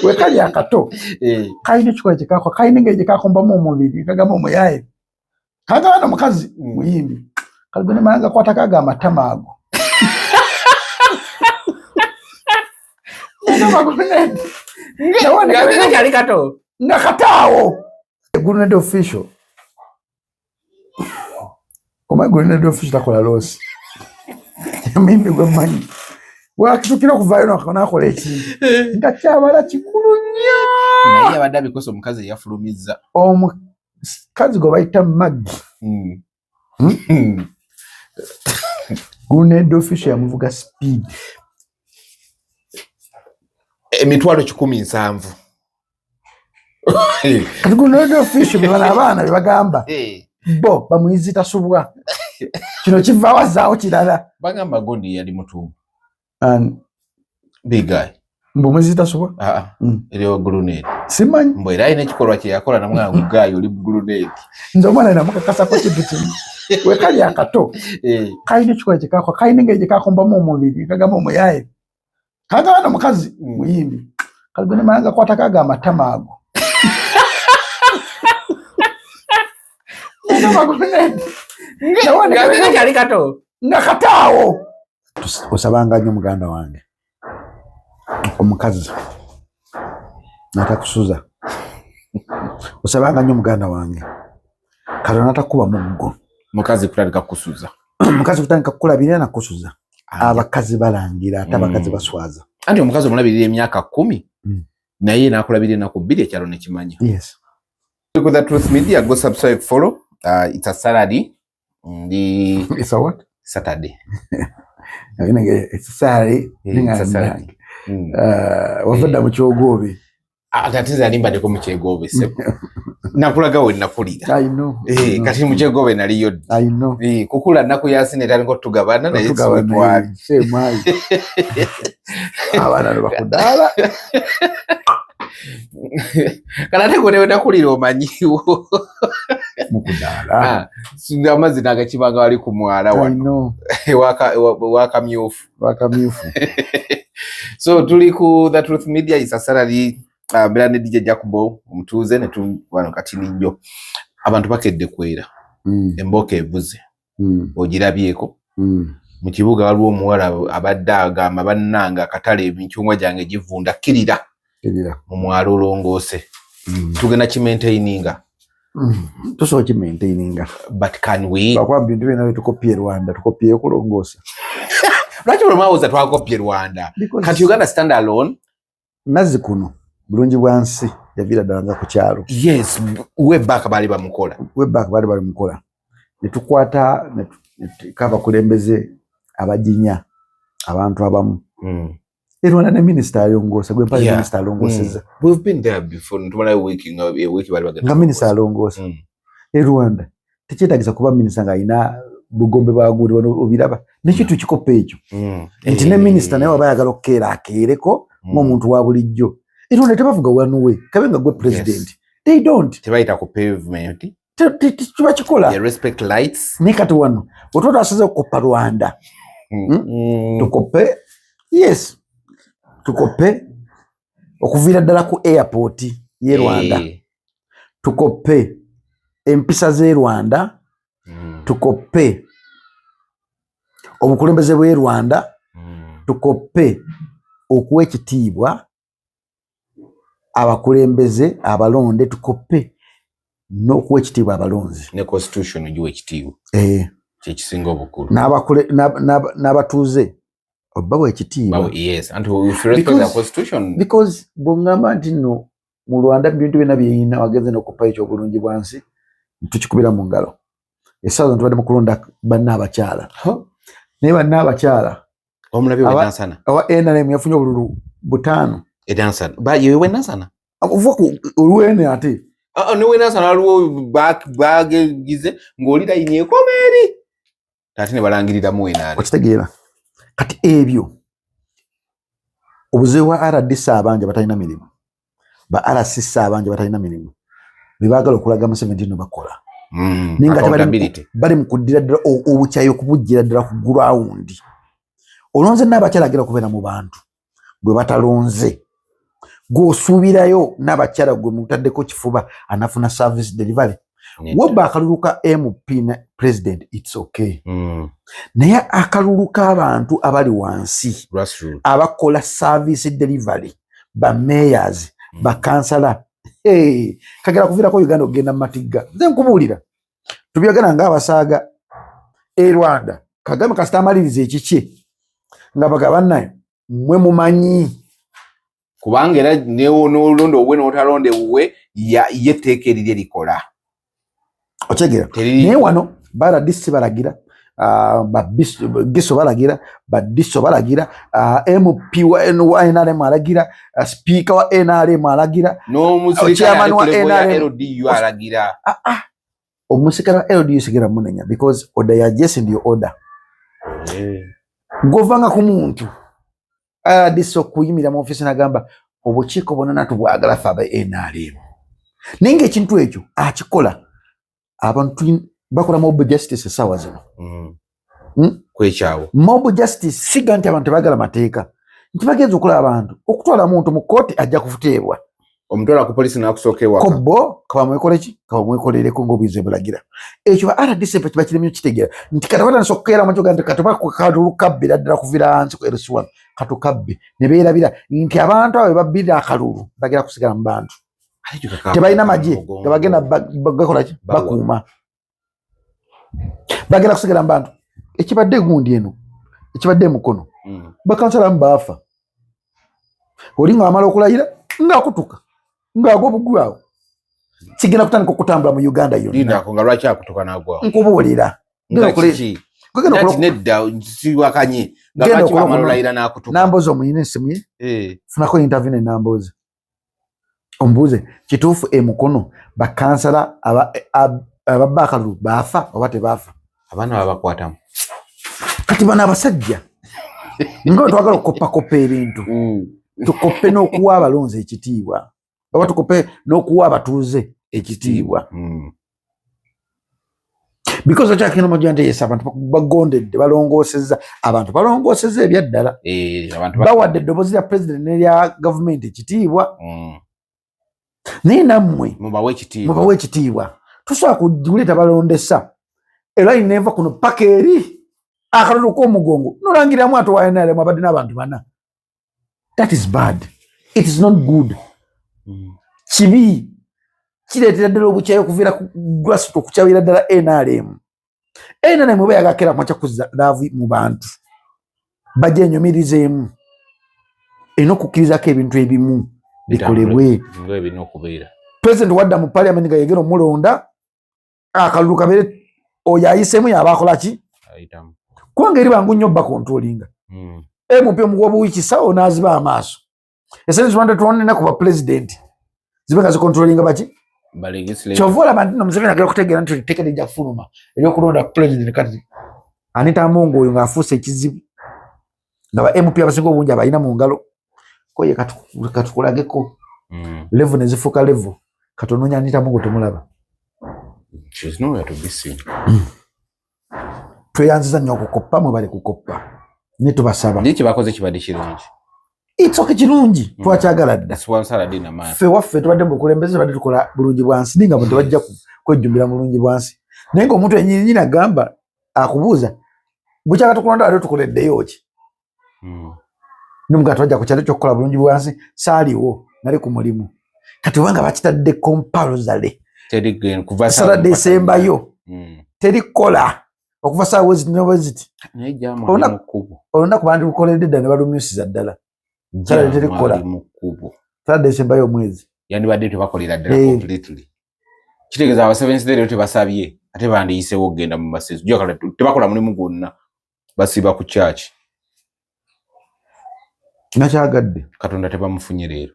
wekali akato kaine chiko chikako kaine ngeje kakomba mu mubiri kagama umuyaye kagana mukazi muyimbi kalibone malanga kwatakaga amatamago Kali kato nakatawo Grenade official Oma Grenade official takola losi mimi gwe manyi wakitukira kuvayo nakola ekintu ndakyabala kikulu nnyo naye abadde abikosa omukazi yafulumiza omukazi gwe bayita Maggie Grenade official yamuvuga speed emitwalo 17 kati Grenade official bibana abaana bibagamba bo bamuyizita subwa kino kiva wazaawo kirala bagamba gondi yali mutumu big guy mbumuzita subwa eriyo Grenade simanyi mbo era ine kikolwa kye yakola na mwana guy oli Grenade nzo mwana na mukakasa ko kibuti wekali akato kaine chiko chikako kaine ngeje kakomba mu mubiri kagama umuyaye kagana mukazi muyimbi kalibone malanga kwatakaga amatamago Kali kato nakatawo osabanga nnyo muganda wange omukazi natakusuza osabanga nnyo muganda wange kalo natakuba muggo mukazi kutandika kusuza mukazi kutandika kukulabirira nakusuza abakazi balangira ate abakazi baswaza anti omukazi omulabirira emyaka 10 naye nakulabirira naku 2 ekyalo nekimanya yes with the Truth Media go subscribe follow it's a Saturday it's a what Saturday it's a Saturday it's a Saturday wafada mukyogobe atatiza alimbade ko mukyegobe se nakulaga we nakulira I know kati mukyegobe naliyo I know kukula naku yasine tali ngo tugabana na yesu twali semai abana bakudala kana tekone wenda kulira omanyiwo mukudala singa amazina agakibanga wali ku mwala wano wakamyufu so tuli ku The Truth Media is a Saturday Brand DJ Jacobo omutuuze ne wano kati ninjo abantu bakedde kwera emboka evuze ogirabyeko mu kibuga waliwo omuwala abadde agamba bannanga akatale ebincungwa gyange givunda kirira mu mwalo olongoose tugenda kimaintaininga tusobola kimaintaininga but can we bakwamba bintu bina tukopye Rwanda tukopye kulongoosa lwaki olwamawuza twakopye Rwanda kati Uganda stand alone nazi kuno bulungi bwansi yavira dalanga ku kyalo yes we back bali bamukola netukwata kava kulembeze abajinya abantu abamu Rwanda ne minister alongosa gwe pale minister alongoseza we've been there before ntumala week bali bagenda nga minister alongosa Rwanda tekitagisa kuba minister nga ina bugombe baguri wano obiraba nekitu kikope ekyo enti ne minister naye wabayagala okkeera akeereko ng'omuntu wa bulijjo Rwanda tebavuga wanuwe kabenga gwe president they don't tebaita ku pavement tiba kikola respect lights nekati wano otota asaze okukopa Rwanda tukope yes tukope okuvira ddala ku airport ye Rwanda tukope empisa ze Rwanda tukope obukulembeze bwe Rwanda tukope okuwa ekitiibwa abakulembeze abalonde tukope n'okuwa ekitiibwa abalonzi ne constitution ogiwa ekitiibwa kyekisinga obukulu n'abatuuze obawa ekitiibwa yes and if you respect the constitution because bongamba nti no mu Rwanda bintu bina byina wagenze n'okupa ekyo obulungi bwansi tukikubira mu ngalo esazo ntubadde mu kulonda banna abakyala naye banna abakyala omulabye wenansana awa NRM yafunye obululu 5 edansana ba yewe wenansana uvuga ku olwene ate ni wenansana aliwo bagegize ng'olira yinyeko meri ate ne balangirira mu wenale okitegeera kati ebyo obuzeewa RDC abanje batalina mirimu ba RCC abanje batalina mirimu bibagala okulaga mu 17 bakola ninga bali mu kuddira ddala obukyayo kubujjira ddala ku ground olonze n'abakyala agira kubeera mu bantu gwe batalonze gwosuubirayo n'abakyala gwe mutaddeko kifuba anafuna service delivery. Wabba akalulu ka MP ne president it's okay. Naye akalulu k'abantu abali wansi abakola service delivery ba mayors ba kansala kagera kuviirako Uganda okugenda mu matigga. Nze nkubuulira tubyogera ng'abasaaga Rwanda Kagame kasita amaliriza ekiki nga bagabannayo mwe mumanyi kubanga era n'olondo obwe n'otalonde bwe yeteeka erirye likola. Otegera naye wano baradisi balagira Giso balagira Badiso balagira MP wa NRM alagira speaker wa NRM alagira n'omusirikale wa LDU alagira. Omusirikale wa LDU sigera munenya because order ya Jesse ndio order. Govanga ku muntu Diso kuyimira mu office nagamba obukiiko bonna tubwagala fa ba NRM. Ninge ekintu ekyo akikola abantu bakola mob justice sawa zino. Kwekyawo mob justice siga nti abantu bagala mateeka nti bagenza okulaba abantu okutwala muntu mu kooti ajja kufuteebwa omutwala ku polisi n'akusookewa kobbo kaba mwekoleki kaba mwekolereko ng'obuyinza bulagira ekyo ba RDC bakiremye kitegera nti katabata nsokera mu kyoga nti kataba ku kabbi ddala kuvira hansi ku LC1 katukabbi ne beerabira nti abantu abo babbira akalulu bagera kusigala mu bantu tebalina magye gabagenda gakolaki bakuuma bagera kusigala mu bantu. Ekibadde gundi eno ekibadde mukono bakansala mbaafa olinga amala okulayira ng'akutuka ng'agwa bugwawo kigenda kutandika okutambula mu Uganda yonna. Linda nga lwaki akutuka n'agwawo nkubuulira nedda siwakanye nga lwaki wamala olayira n'akutuka. Nambozi omuyina essimu ye funako interview Nambozi ombuuze kituufu emukono bakansala ababba akalulu baafa oba tebaafa? Abaana babakwatamu kati bano abasajja nga twagala okukoppakopa ebintu tukoppe n'okuwa abalonzi ekitiibwa oba tukoppe n'okuwa abatuuze ekitiibwa because akyakina majante yesa abantu bagondedde balongoosezza abantu balongoosezza ebyaddala bawadde eddoboozi lya president n'erya gavumenti ekitiibwa naye nammwe mubawe ekitiibwa tusobola kuleeta balondesa era ineva kuno paka eri akalulu k'omugongo nolangiramu ate wa NRM abadde n'abantu bana. That is bad. It is not good. Kibi kireetera ddala obukyayi okuviira ku grassroots okukyawira ddala NRM. NRM bwe yagakera mwacha kuzza laavu mu bantu bajja enyumirizeemu erina okukkirizako ebintu ebimu bikolebwe. President wadda mu parliament nga yegera omulonda akalulu kabeere oyo ayiseemu yabaakola ki kubanga eri bangu nnyo bakontrolinga MP omuguwa buwiikisa onaaziba amaaso esente zibanda tuwonena ku bapresident zibe nga zikontrolinga baki kyova olaba nti Museveni agera okutegeera nti etteeka lijja kufuluma eryokulonda president kati Anita Among oyo ng'afuuse ekizibu nga ba MP abasinga obungi abalina mu ngalo koye katukulageko level ne zifuuka level katonoonya Anita Among temulaba. She's nowhere to be seen. Tweyanziza nnyo okukoppa mwe bali kukoppa ne tubasaba ndiki bakoze kibadde kirungi it's okay kirungi twakyagala dda swansala dina man ffe waffe tubadde mu bukulembeze badde tukola bulungi bwansi ninga bo tebajja kwejjumbira mu bulungi bwansi naye ng'omuntu ennyini agamba akubuuza bukyaka tukulonda wali tukoleddeyo ki n'omugaa tubajja ku kyalo ky'okukola bulungi bwansi saaliwo nali ku mulimu kati obanga bakitadde komparozale sala desembayo terikola okuva saawa ziti olina ku bantu bukoledde dda ne balumyusiza ddala sala terikola sala desembayo omwezi yandibadde tebakolera ddala completely kitegeeza abasevensi leero tebasabye ate bandiyiseewo okugenda mu maseeso jokala tebakola mulimu gwonna basiba ku church nakyagadde Katonda tebamufunye leero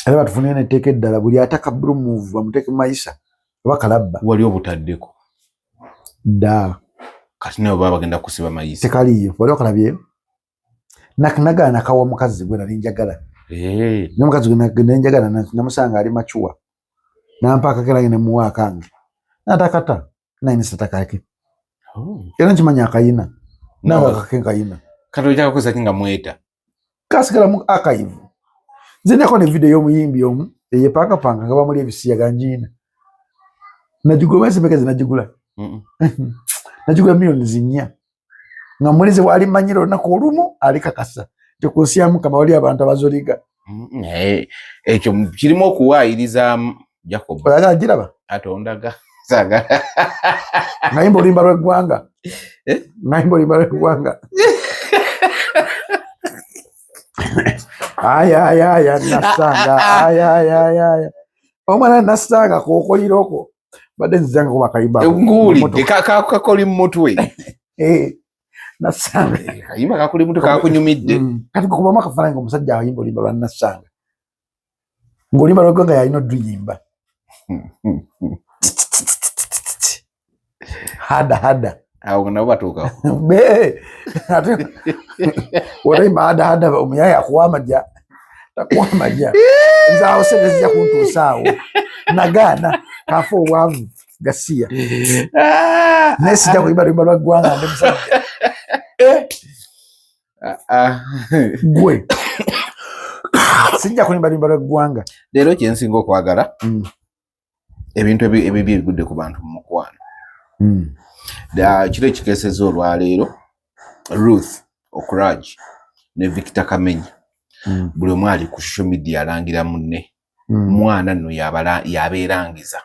era batufunye n'etteeka eddala buli ataka blue move bamuteeke mu mayisa oba kalabba wali obutaddeko dda kati nayo baba bagenda kusiba mayisa tekaliyo wali okalabyeyo nakinagala nakawa mukazi gwe nali njagala n'omukazi gwe nali njagala namusanga ali machuwa nampa akakera ne muwa akange natakata nainisa takake era nkimanya akayina nawe akake kayina kati ojja kukoza kinga mweta kasigala mu archive Zinako ne video y'omuyimbi omu eye panga nga bamuli ebisiya ganjina najugula basi peke zinajugula najugula milioni zinya nga mulize wali manyiro nako olumu ali kakasa cyo kusyamu kama wali abantu abazoliga ekyo kirimo okuwaayiriza Jacob baga giraba atondaga saga ngayimbo limba lw'eggwanga ngayimbo limba lw'eggwanga aya nasanga aya omwana nasanga kokoliroko bade nzanga kuba kayimba nguli kakoli mutwe nasanga kayimba kakoli mutwe kakunyumidde kati kuba makafana ngo musajja ayimbo limba lwa nasanga ngolimba lw'eggwanga yalina duyimba hada awo nabo batuuka be ate walaimba hada omuyaya akuwamaja takuwamaja nzaawo sente zijja kuntuusaawo nagaana kafa obwavu gasiya naye sijja kuyimba luyimba lwa ggwanga ndi musajja gwe sijja kuyimba luyimba lwa ggwanga leero kyensinga okwagala ebintu ebibi ebigudde ku bantu mu mukwano kiro ekikeeseza olwaleero Ruth Okuraj ne Victor Kamenya buli omu ali ku social media alangira munne mwana nno yabeerangiza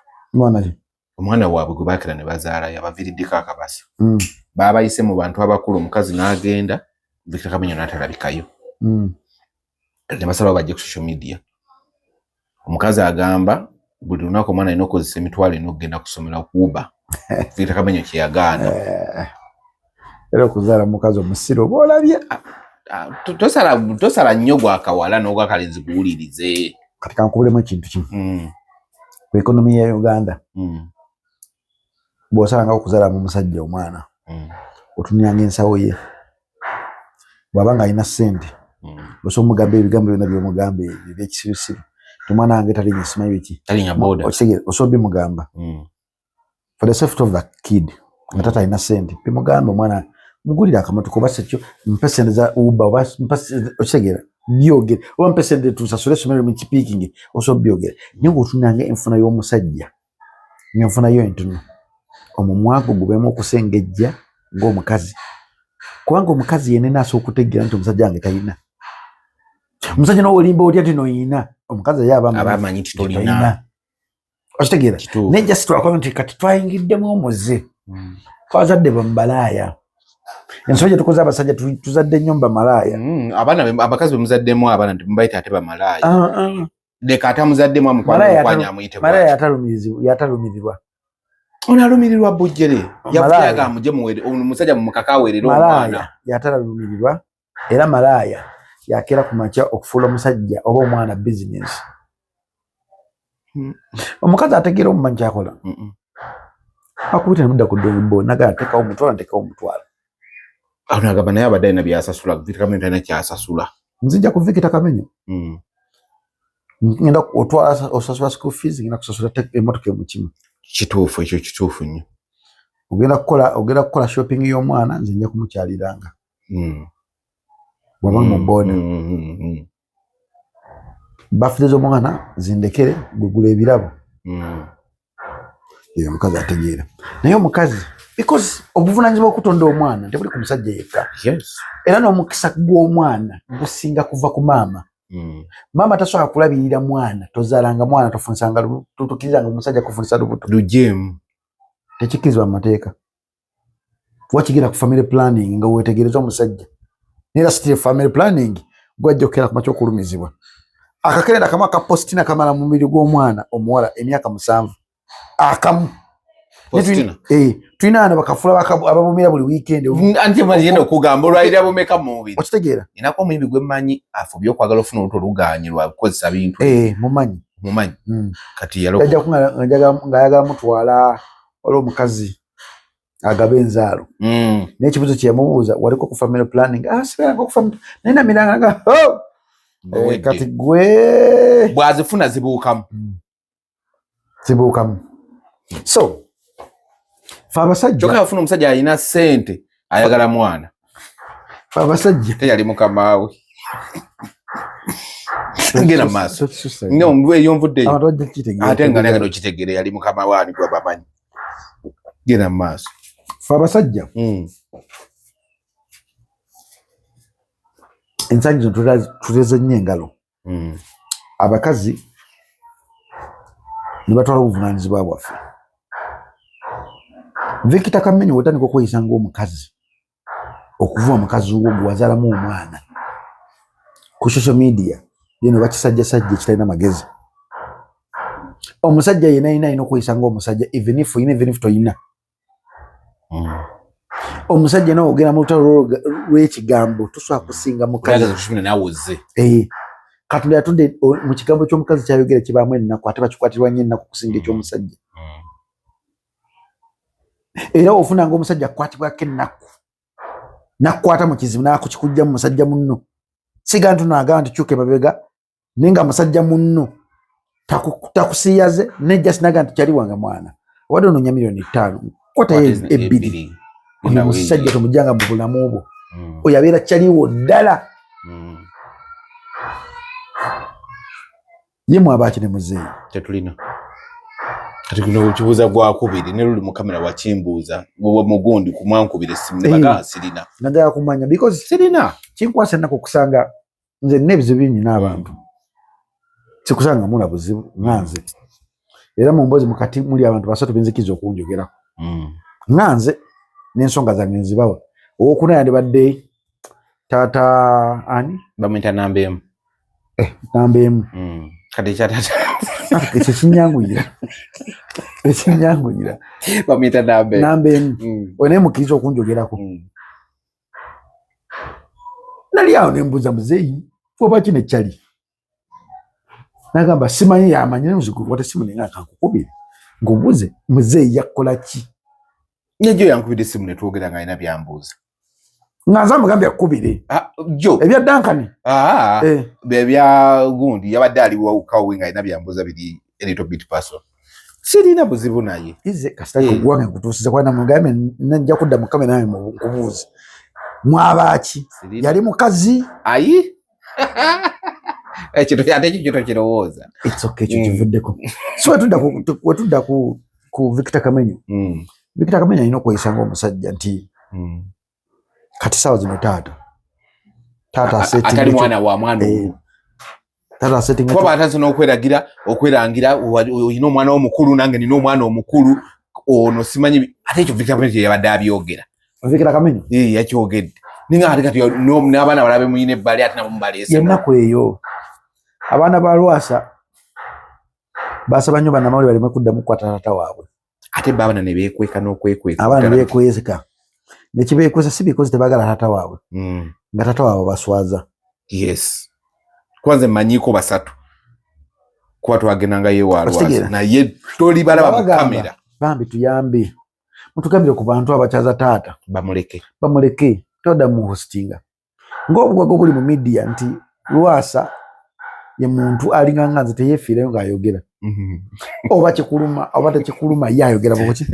omwana waabwe gwe baakira ne bazaala yabaviiriddeko akabasa baabayise mu bantu abakulu omukazi n'agenda Victor Kamenya n'atalabikayo ne basaba bajje ku social media omukazi agamba buli lunaku omwana alina okukozesa emitwalo ena okugenda kusomera kuuba Victor Kamenya kyeyagaana era okuzaala mukazi omusiro oba olabye tosala nnyo gwakawala n'ogwakalenzi guwulirize kati kankubulemu ekintu kimu ku ekonomi ya Uganda bw'osalanga okuzaala mu musajja omwana otunyanga ensawo ye bw'abanga alina ssente osobola omugamba ebigambo byonna by'omugamba ebyekisirusiru omwana wange talinya simanyi biki osobola bimugamba for the safety of the kid nga tata alina ssente bimugamba omwana mugulira akamotoka oba sekyo mpe ssente za Uber oba okitegeera byogere oba mpe ssente tusasule essomero mu kipiikingi osobola byogere naye ng'otunanga enfuna y'omusajja ng'enfuna yo entono omumwa gwo gubeemu okusengejja ng'omukazi kubanga omukazi yenna asobola okutegeera nti omusajja wange talina omusajja n'owolimba otya ti noyina omukazi ye abamanyi titolina okitegeera naye just twakola nti kati twayingiddemu omuze twazadde bamubalaaya ensonga gye tukoze abasajja tuzadde nnyo mubamalaaya abaana abakazi bemuzaddemu abaana temubayita ate bamalaaya leka atamuzaddemu amukwanya amuyite malaaya yatalumirirwa ono alumirirwa bujjere yavuyaga amuje omusajja mumukaka aweerera omwana yatalumirirwa era malaaya yakera ku makya okufuula omusajja oba omwana bizinesi omukazi ategeera omumanyi kyakola akubita nemudda ku doobo nagala tekawo omutwala ntekawo omutwala awo nagamba naye abadde alina byasasula Victor Kamenya talina kyasasula nzija ku Victor Kamenya ngenda otwala osasula school fees ngenda kusasula emmotoka emukimu kituufu ekyo kituufu nnyo ogenda kukola shopping y'omwana nze nja kumukyaliranga bwaba mu boda birthday z'omwana zindekere gugula ebirabo ye omukazi ategeera naye omukazi because obuvunanyizibwa okutonda omwana tebuli ku musajja yekka era n'omukisa gw'omwana gusinga kuva ku maama maama tasobola kulabirira mwana tozaalanga mwana tofunisanga tutukirizanga omusajja kufunisa lubuto lujemu tekikirizibwa mu mateeka wakigenda ku family planning nga wetegereza omusajja nera still family planning gwajja okera ku makyo okulumizibwa akakerenda akamu akapositina kamala mu mubiri gw'omwana omuwala emyaka 7 akamu tulina abaana bakafula ababumira buli weekend anti manyenda okugamba olwalira bumeka mu mubiri okitegeera inako omuyimbi gwe mmanyi afubye okwagala ofuna oluto olugaanyi lwa kukozesa bintu mumanyi kati yaloko ng'ayagala mutwala waliwo omukazi agaba enzaalo n'ekibuzo kye yamubuuza waliko ku family planning sibeeranga okufa naye namiranga kati gwe bwazifuna zibuukamu so fe abasajja kyokka yafuna omusajja alina ssente ayagala mwana fe abasajja teyali mukamaawe ngena maaso nga omuntu eyonvuddeyo ate nga nagala okitegere yali mukama waani gwe bamanyi gena maaso fe abasajja ensangi zino tuteze nnyo engalo abakazi ne batwala obuvunaanyizibwa bwaffe Victor Kamenyi wetandika okweyisa ng'omukazi okuva omukazi wo gwe wazaalamu omwana ku social media yeno bakisajjasajja ekitalina magezi omusajja yena ayina okweyisa ng'omusajja even if toyina omusajja nawe ogenda mu lutalo lw'ekigambo tosobola kusinga mukazi Katonda yatudde mu kigambo ky'omukazi kyayogera kibaamu ennaku ate bakikwatirwa nnyo ennaku kusinga eky'omusajja era ofunanga omusajja akukwatibwako ennaku nakkwata mu kizibu nakukikujja mu musajja munno siga nti nagamba nti kyuka emabega naye nga musajja munno takusiyaze nejja sinaga nti kyali wange mwana wadde onoonya $5,000,000 kwatayo 2 oyo musajja tomujjanga mu bulamu bwo oyo abeera kyaliwo ddala ye mwabaki ne muzeeyi tetulina kati kuno kibuuza gwakubiri ne luli mu kamera wakimbuuza mugundi kumwankubira essimu ne bagaa sirina nagala kumanya because sirina kinkwasa ennaku okusanga nze nina ebizibu bingi n'abantu sikusanga muna buzibu nganze era mu mboozi mukati muli abantu basatu benzikiriza okunjogerako nganze n'ensonga zange nzibawa owokuna yandibadde taata ani bamwita Nambeemu Nambeemu kati kyatata ekyo kinyangunyira bamwita Nambeemu oyo naye mukkiriza okunjogerako nali awo nembuuza muzeeyi oba kino ekyali nagamba simanyi yamanyi nemuzigu wate simu nenga kankukubire ngubuze muzeeyi yakola ki nejo yankubira essimu netwogera nga alina byambuuza nganza mugambye akubire jo ebya Dankani bebya gundi yabadde aliwo nga alina byambuuza biri a little bit personal sirina buzibu naye ize kasitaki ogwange nkutuusiza kwana mugambe najja kudda mu kamera nawe mukubuuza mwabaki yali mukazi ayi ekyo ate ekyo kirowooza ekyo kivuddeko so wetudda ku Victor Kamenyi Victor Kamenyi alina okweyisa ng'omusajja nti kati saawa zino taata atali mwana wa mwana kuba atasobola okwerangira olina omwana omukulu nange nina omwana omukulu ono simanyi ate ekyo Victor Kamenyi yabadde abyogera Victor Kamenyi yakyogedde ninga ate kati n'abaana balabe muyina ebbali ate nabo mubaleese yennaku eyo abaana ba Lwasa basaba nnyo bannamawulire baleme kuddamu kukwata taata waabwe ate baabana ne beekweka n'okwekweka abaana ne beekweka nekibeekwesa si bikozi tebaagala taata waabwe nga taata waabwe baswaza yes kwanza mmanyiiko basatu kuba twagendanga yewa Lwasa naye toli balaba mu kamera bambi tuyambe mutugambire ku bantu abakyaza taata bamuleke todda mu hostinga ng'obugwago buli mu media nti Lwasa ye muntu alinga nganze teyefiirayo ng'ayogera oba kikuluma oba tekikuluma ye ayogera buki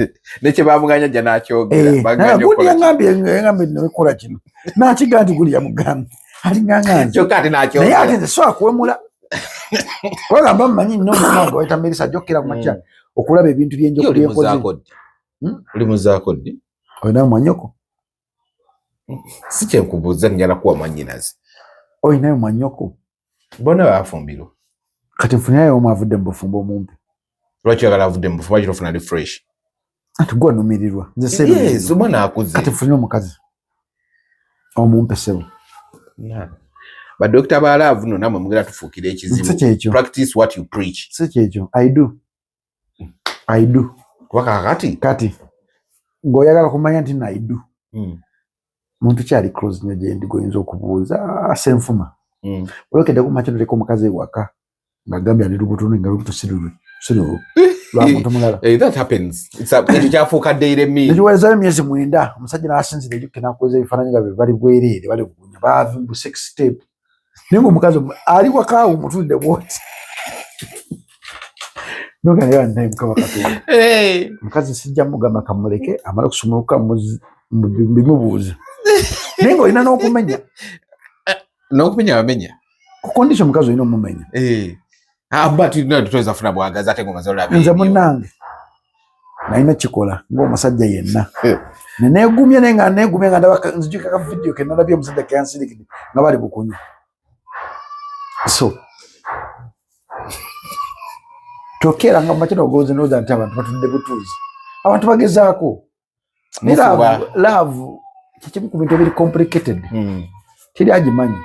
nekye bamuganya jja n'akyogera gundi yangambye nekola kino n'akiga nti guli yamugambye alinga nganze kyokka ate n'akyogera naye ate nze so akwemula wagamba mmanyi nnyo omwana wange wayita Merisa ajjokera ku makya okulaba ebintu byenjoku byekoze oli muzaako ddi olinayo mwanyoko si kyenkubuuza njala kuwa mwannyinazi olinayo mwanyoko bona bafumbirwa kati nfunirayo omu avudde mu bufumbo omumpi lwaki oyagala avudde mu bufumbo lwaki tofuna ali fresh ati gwe onumirirwa nze omwana akuze kati nfunire omukazi omumpe sebo badokita balaavu no namwe mugera tufuukira ekizibu practice what you preach si kyekyo I do waka kati ng'oyagala kumanya nti I do muntu kyali close nnyo gye ndi goyinza okubuuza senfuma olwokedde kumakya tuleka omukazi ewaka ng'agambye ali lubuto nga lubuto sirulwe lwa muntu mulala that happens ekyo kyafuuka daily meal nekiweezayo emyezi 9 omusajja n'asinzira ejuke n'akoza ebifaananyi nga bali bwereere bali kugunya baavi mu sex step naye ng'omukazi ali wakaawo mutulidde bwoti noganeyo naye mukama Katonda omukazi sijja mugamba kamuleke amale okusumuluka bimubuuze naye ng'olina n'okumenya bamenya ku condition mukazi ino mumenya but no tutoza funa bwagaza ate ngoma zola nze munnange naina chikola ng'omusajja yenna neneegumye nenga neegumye nga ndaba nzijukira ka video ke nalabye omusajja kansirikidde nga bali bukunya so tokera nga makino ogoze noza nti abantu batudde butuuzi abantu bagezaako love kikimu ku bintu ebiri complicated teri agimanyi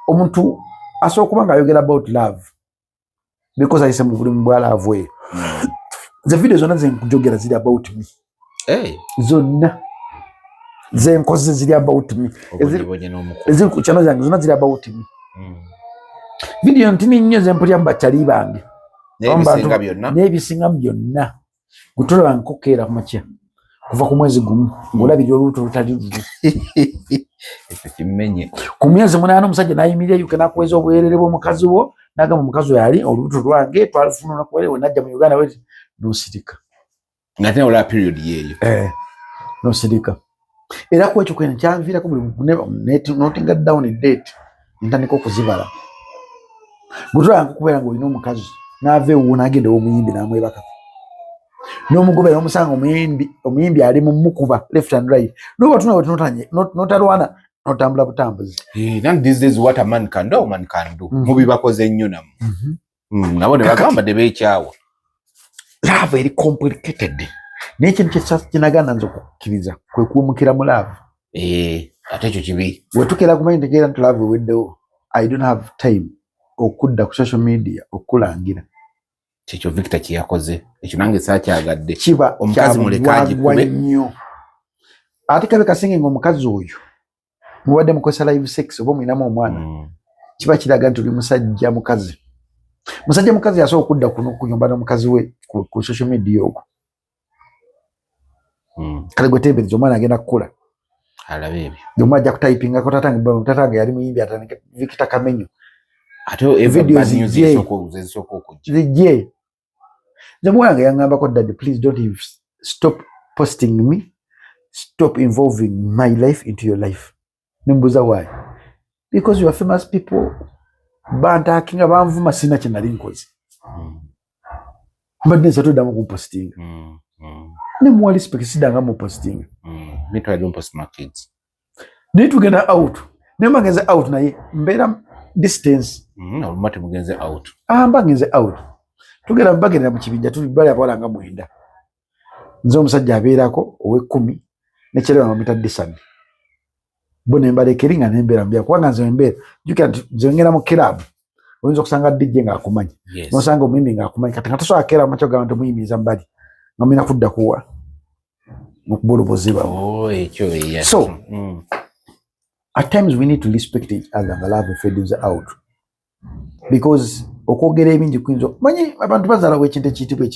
omuntu asobola okuba nga ayogera about love because ayise mu bulimu bwa love we the video zonna zenkujogera ziri about me zonna zenkoze ziri about me eziri ku channel zange zonna ziri about me video ntini nnyo zempulya mu bakyali bange n'ebisinga byonna gutolaba nkokeera ku makya kuva ku mwezi gumu ng'olabirira olubuto lutali luto ku myezi 8 omusajja n'ayimirira yuke n'akuweza obwerere bw'omukazi wo n'agamba omukazi we yali olubuto lwange twalufuna olunaku we najja mu Uganda we nosirika ngate ola period yeyo nosirika era ku ekyo kwene kyanviirako buli notinga down date ntandika okuzibala gutolaba nkukubeera ng'olina omukazi n'ava ewuwo n'agenda w'omuyimbi n'amwebaka n'omugobera n'omusanga omuyimbi ali mu mukuba left and right notalwana notambula butambuzi these days what a man can do man can do mubi bakoze ennyo namu nabo ne bagamba de beekyawa love eri complicated n'ekintu kinagana nze okukkiriza kwe kuwumukira mu love ate ekyo kibi wetukera kumanyi ntegeera nti love eweddewo I don't have time okudda ku social media okulangira kyekyo Victor kiyakoze ekyo nange saakyagadde kiba omukazi mulekaaji kube nnyo ate kabe kasinge ng'omukazi oyo mubadde mukozesa live sex oba omwinamu omwana kiba kiraga nti oli musajja mukazi yasobola okudda kuno kunyumba n'omukazi we ku social media okwo kale gwe tembereza omwana agenda kukola alabe ebyo omwana ajja kutayipingako tatange yali muyimbi atandike Victor Kamenyo ate videos zijje nze mwange yangambako daddy please don't stop posting me stop involving my life into your life nimbuza why because you are famous people bantakinga banvuma sina kye nali nkoze mbadde nsatuddamu kumpostinga nemuwa respect sidanga mupostinga naye tugenda out naye mbagenze out naye mbeera distance olumate mugenze out mbagenze out tugenda bagendera mu kibinja tuli bali abawala nga 9 nze omusajja abeerako owe10 nekyerera bamita disani bo nembalekeri nga nembeera mbya kubanga nze mbeera jukira nti nze ngenda mu club oyinza okusanga DJ ng'akumanyi nosanga omuyimbi ng'akumanyi kati nga tosobola keera makyo gamba nti omuyimiriza mbali nga mulina kudda kuwa okuba olubozi bwawe so at times we need to respect each other and love fades out because okwogera ebingi kuyinza manyi abantu bazaalawo ekintu ekiyitibwa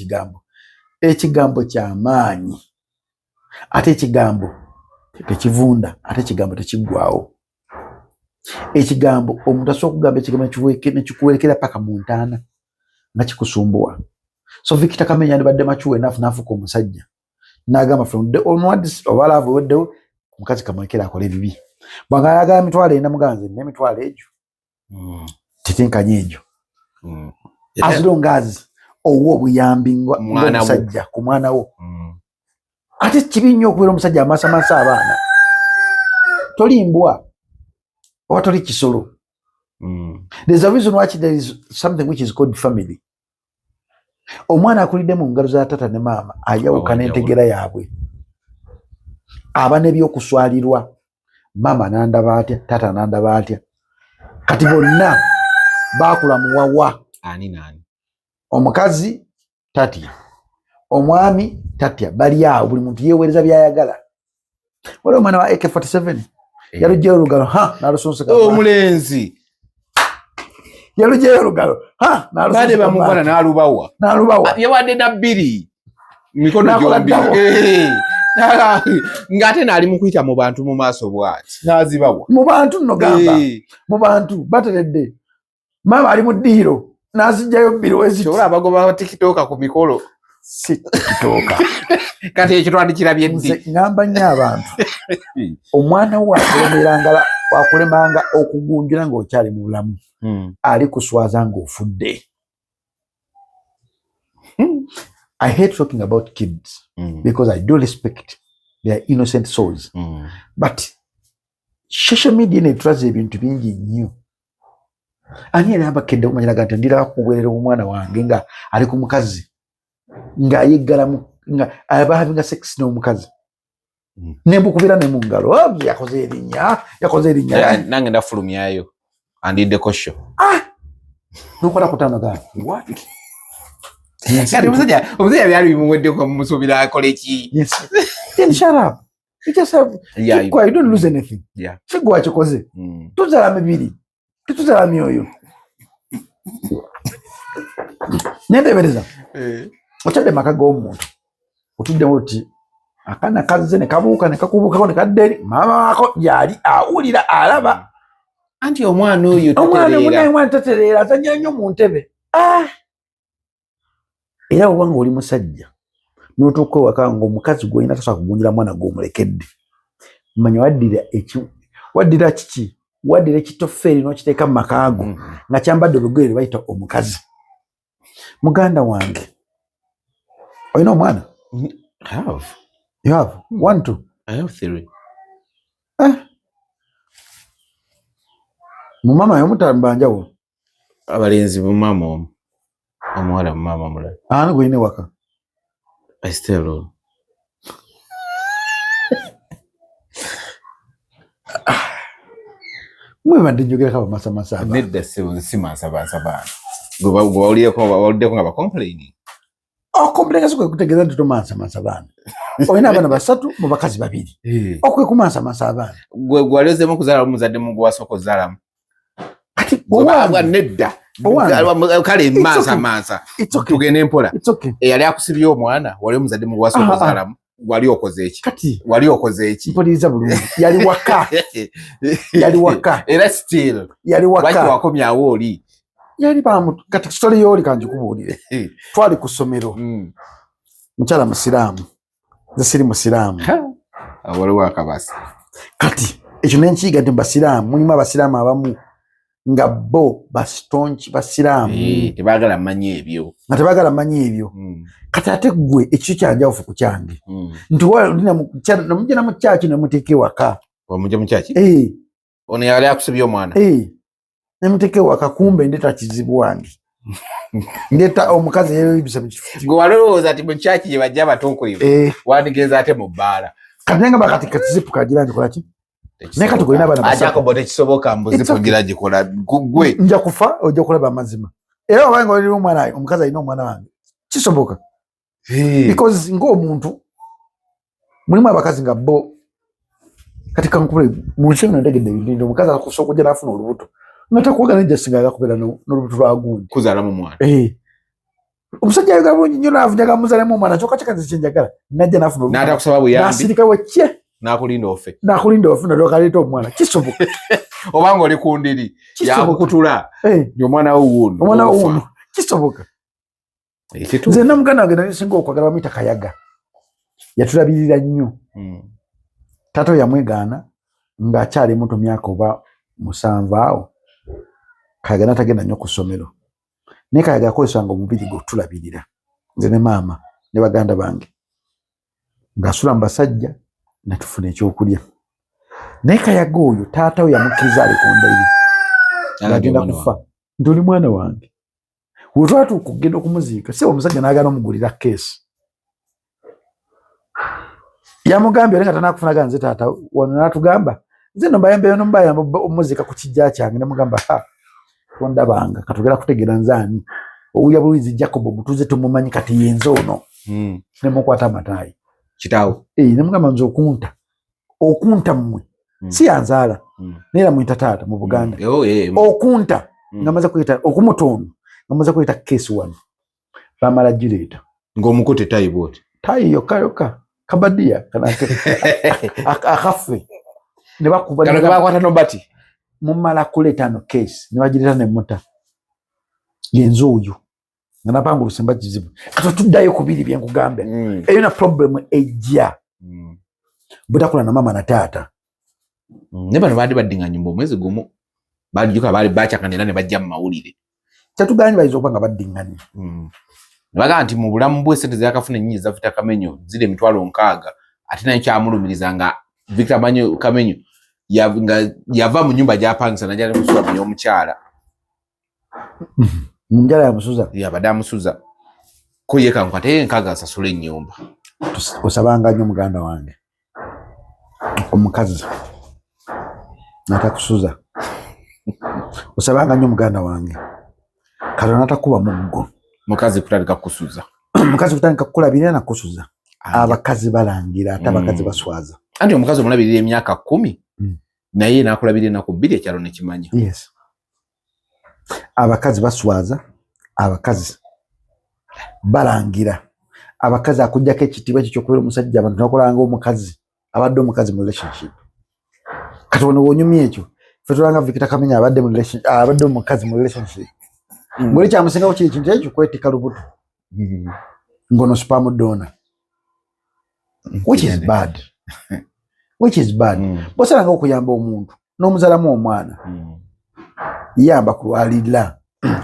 ekigambo ky'amaanyi ate ekigambo tekivunda ate ekigambo tekiggwawo ekigambo omuntu asobola okugamba ekigambo nekikuwerekera paka mu ntaana nga kikusumbuwa so Victor Kamenyo yandibadde machuwe n'afuuka omusajja n'agamba from the onwards oba love eweddewo omukazi kamulekera akole ebibi bwanga ayagala mitwalo ena muganze n'emitwalo egyo titinkanye egyo as long as owo obuyambi ng'omusajja ku mwana wo ate kibi nnyo okubeera omusajja amasamasa abaana tolimbwa oba toli kisolo there's a reason why there is something which is called family omwana akulidde mu ngalo za tata ne maama ayawuka n'entegera yaabwe aba n'ebyokuswalirwa maama nandaba atya tata nandaba atya kati bonna baakula muwawa omukazi tatya omwami tatya bali awo buli muntu yeewereza byayagala waliwo omwana wa AK47 yalugyeyo olugalo n'alusonseka omulenzi yalugyeyo olugalo bade bamuvana n'alubawa yawadde na 2 mikono gyombi ng'ate n'ali mu kuyita mu bantu mu maaso bw'ati n'azibawa mu bantu nno gamba mu bantu bateredde maama ali mu ddiiro n'azijjayo 2 weziti ola abagoba ba tikitoka ku mikolo si tikitoka kati ekyo twandikirabye ddi ngamba nnyo abantu omwana wo akulemeranga wakulemanga okugunjula ng'okyali mu bulamu ali kuswaza ng'ofudde. I hate talking about kids because I do respect their innocent souls. But social media netulaze ebintu bingi nnyo. Ani yali abakedde okumanyiraga nti ndira kuweerera omwana wange nga ali ku mukazi ng'ayeggala nga aba having sex n'omukazi. Nembukubira ne mu ngalo. Yakoze erinnya. Nange ndafulumyayo. Andidde kosho. Nokola kutano ga. What? Kati omusajja byali bimuweddeko musuubira akole ki? Yes. Then shut up. You just have keep quiet. You don't lose anything. Yeah. Chigwa chikoze. Tuzala mibiri. Tuzala myoyo. Nendebereza. Ochade makaga omuntu. Otudde oti akana kazze ne kabuuka ne kakubuukako ne kadderi maama wako yali awulira alaba. Anti omwana oyo tatereera azannya nnyo mu ntebe. Era obanga oli musajja n'otuuka ewaka ng'omukazi gw'olina tasobola kugunjira mwana gw'omulekedde. Manya waddira kiki? Waddira ekitofeeri n'okiteeka mu maka ago nga kyambadde olugoye lwe bayita omukazi. Muganda wange olina omwana? I have. You have? 1, 2? I have 3. Mu mama yomutamba njawulo. Abalenzi bu mama omu. Omuwala mu mama mulala. Ani gwine waka? I stay alone. Mwebadde njogera kaba masa. Nedda si masa. Gwe wawuliddeko nga bakomplaining. Okomplaining siko kutegeeza nti tomansa abaana. Olina abaana 3 mu bakazi 2. Okwe kumansa abaana. Gwe walezemu kuzaala omuzadde mu gwe wasooka ozaalamu. Kati owa nedda. Kale mansa. Tugende empola. Eyali akusibye omwana wali omuzadde mu gwe wasooka ozaalamu. Wali okoze eki? Kati wali okoze eki? Mpuliriza bulungi. Yali waka. Era still. Yali waka. Lwaki wakomyawo oli? Yali bamutu kati story yoli kanjikubuulire. Twali ku ssomero. Mukyala musiraamu. Nze siri musiraamu. Waliwo akabasa. Kati ekyo nenkiyiga nti basiraamu mulimu abasiraamu abamu nga bo bastonchi basiraamu. Tebaagala mmanyi ebyo. Nga tebaagala mmanyi ebyo. Kati ate ggwe ekyo kyanjawufu ku kyange. Nti namujja mu kyaki nemuteeka ewaka. Omujja mu kyaki? Ono yali akusibye omwana? Nemuteeka ewaka kumbe ndeeta kizibu wange. Ndeeta omukazi yeebisa mu kifuti. Gwe walowooza nti mu kyaki gye bajja abatonkoyo. Wandigenza ate mu bbaala. Kati nenga bakati kizipu kagira nkola ki? Ne kati golina abaana basatu. Ajako bote kisoboka mbuzipu gira gikola gwe. Nja kufa ojja kulaba amazima. Era obanga oli omwana omukazi alina omwana wange. Kisoboka. Because ng'omuntu mulimu abakazi nga bo kati kankubule mu nsi eno ntegedde ebintu omukazi akusooka okujja n'afuna olubuto nga takwagala nejja singa agakubeera n'olubuto lwa gundi. Kuzaalamu mwana. Omusajja ayogera bulungi nnyo n'afunyaga muzaalemu omwana kyokka kikazi kyenjagala najja n'afuna olubuto. N'atakusaba buyambi. N'asirika wekye. N'akulinda ofe. N'akulinda ofe n'alyoka aleeta omwana. Kisoboka. Obanga oli ku ndiri yakukutula omwana wo wuuno. Omwana wo wuuno. Kisoboka. Nze na muganda wange nali singa okwagala bamuyita Kayaga. Yatulabirira nnyo. Tato yamwegaana ng'akyali muto myaka oba 7 awo. Kayaga n'atagenda nnyo ku ssomero. Naye Kayaga akozesanga omubiri gwe otulabirira. Nze ne maama ne baganda bange. Ng'asula mu basajja natufuna ekyokulya. Naye Kayaga oyo taata we yamukkiriza ali ku ndayiri. Ng'agenda kufa. Nti oli mwana wange. Wetwatuuka okugenda okumuziika si omusajja n'agaana omugulira keesi. Yamugambye nga tanaakufuna nze taata wano n'atugamba nze nombayamba omuziika ku kijja kyange namugamba tondabanga katugera kutegeera nze ani owulya bulizi Jacob omutuuze tumumanyi kati yenze ono. Nemukwata amataayi kitaawo. Nemugamba nze okunta mmwe si yanzaala naye era muyita taata mu Buganda. Okunta nga maze kuyita okumutono nga maze kuyita keesi wano bamala gireeta ng'omukute tayi bwoti tayi yokka kabadia akafe ne bakuba kano bakwata nobati mumala kuleeta no keesi ne bagireeta ne muta yenze oyo nga napanguluse mba kizibu kati tuddayo ku biri bye nkugambe eyo na problem ejja butakula na mama na taata Ne bano baadde baddinga nyumba omwezi gumu bajuka bali bachakanira ne bajja mu mawulire kyatuganye bayizo okuba nga baddinganye baga nti mu bulamu bwe sente zakafuna nyinyi za Victor Kamenyo zile mitwalo 6 ate nayo kyamulumiriza nga Victor Kamenyo yava mu nyumba gyapangisa najja musula mu omukyala njala ya musuza yabadde musuza ko yeka nkwate nkaga asasula ennyumba osabanga nnyo muganda wange omukazi natakusuza osabanga nnyo muganda wange Katonda atakuba muggo mukazi kutandika kusuza mukazi kutandika kukulabirira na kusuza abakazi balangira ate abakazi baswaza anti omukazi omulabirira emyaka 10 naye nakulabirira na ku 2 ekyalo nekimanya yes abakazi baswaza abakazi balangira abakazi akujjako ekitiibwa ekyo ky'okubeera omusajja abantu nakolanga omukazi abadde omukazi mu relationship Katonda wonyumye ekyo ffe tulanga Victor Kamenyo abadde mu relationship abadde omukazi mu relationship ngoli kyamusingawo kiri kintu ekyo kwetika lubuto ngono spam donor which is bad bosalanga okuyamba omuntu n'omuzalamu omwana yamba kulwalira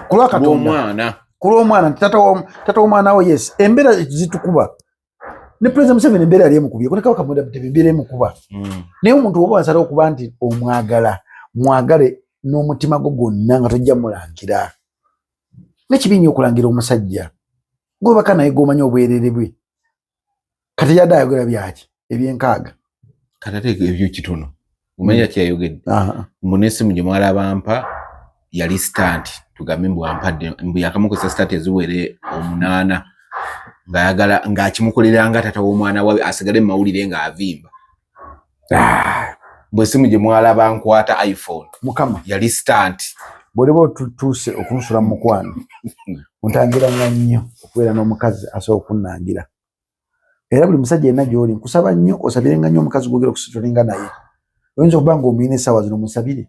kulwa Katonda kulwa omwana tata omwana wo yes embeera zitukuba ne President Museveni embeera yali emukubye koneka wakamuda embeera emukuba naye omuntu oba wasala okuba nti mwagale n'omutima gwo gwonna nga tojja mulangira nekibinya okulangira omusajja gwebaka naye gomanya obwerere bwe kati yadde ayogera byaki ebyenkaaga katate ebyo kitono umenya kyayogedde munesimu gye mwala bampa yali stand tugambe mbwampadde mbu yakamukozesa stat eziwere 8 ngayagala ngaakimukoleranga tata w'omwana wawe asigale mu mawulire nga avimba bwe simu gye mwala bankwata iPhone mukama yali stand bwoleba tutuuse okunsula mu mukwano ontangira nnyo okubeera n'omukazi asobola okunnangira era buli musajja yenna gy'oli nkusaba nnyo osabirenga nnyo omukazi gwogera okusitolinga naye oyinza okuba nga omuyina essaawa zino musabire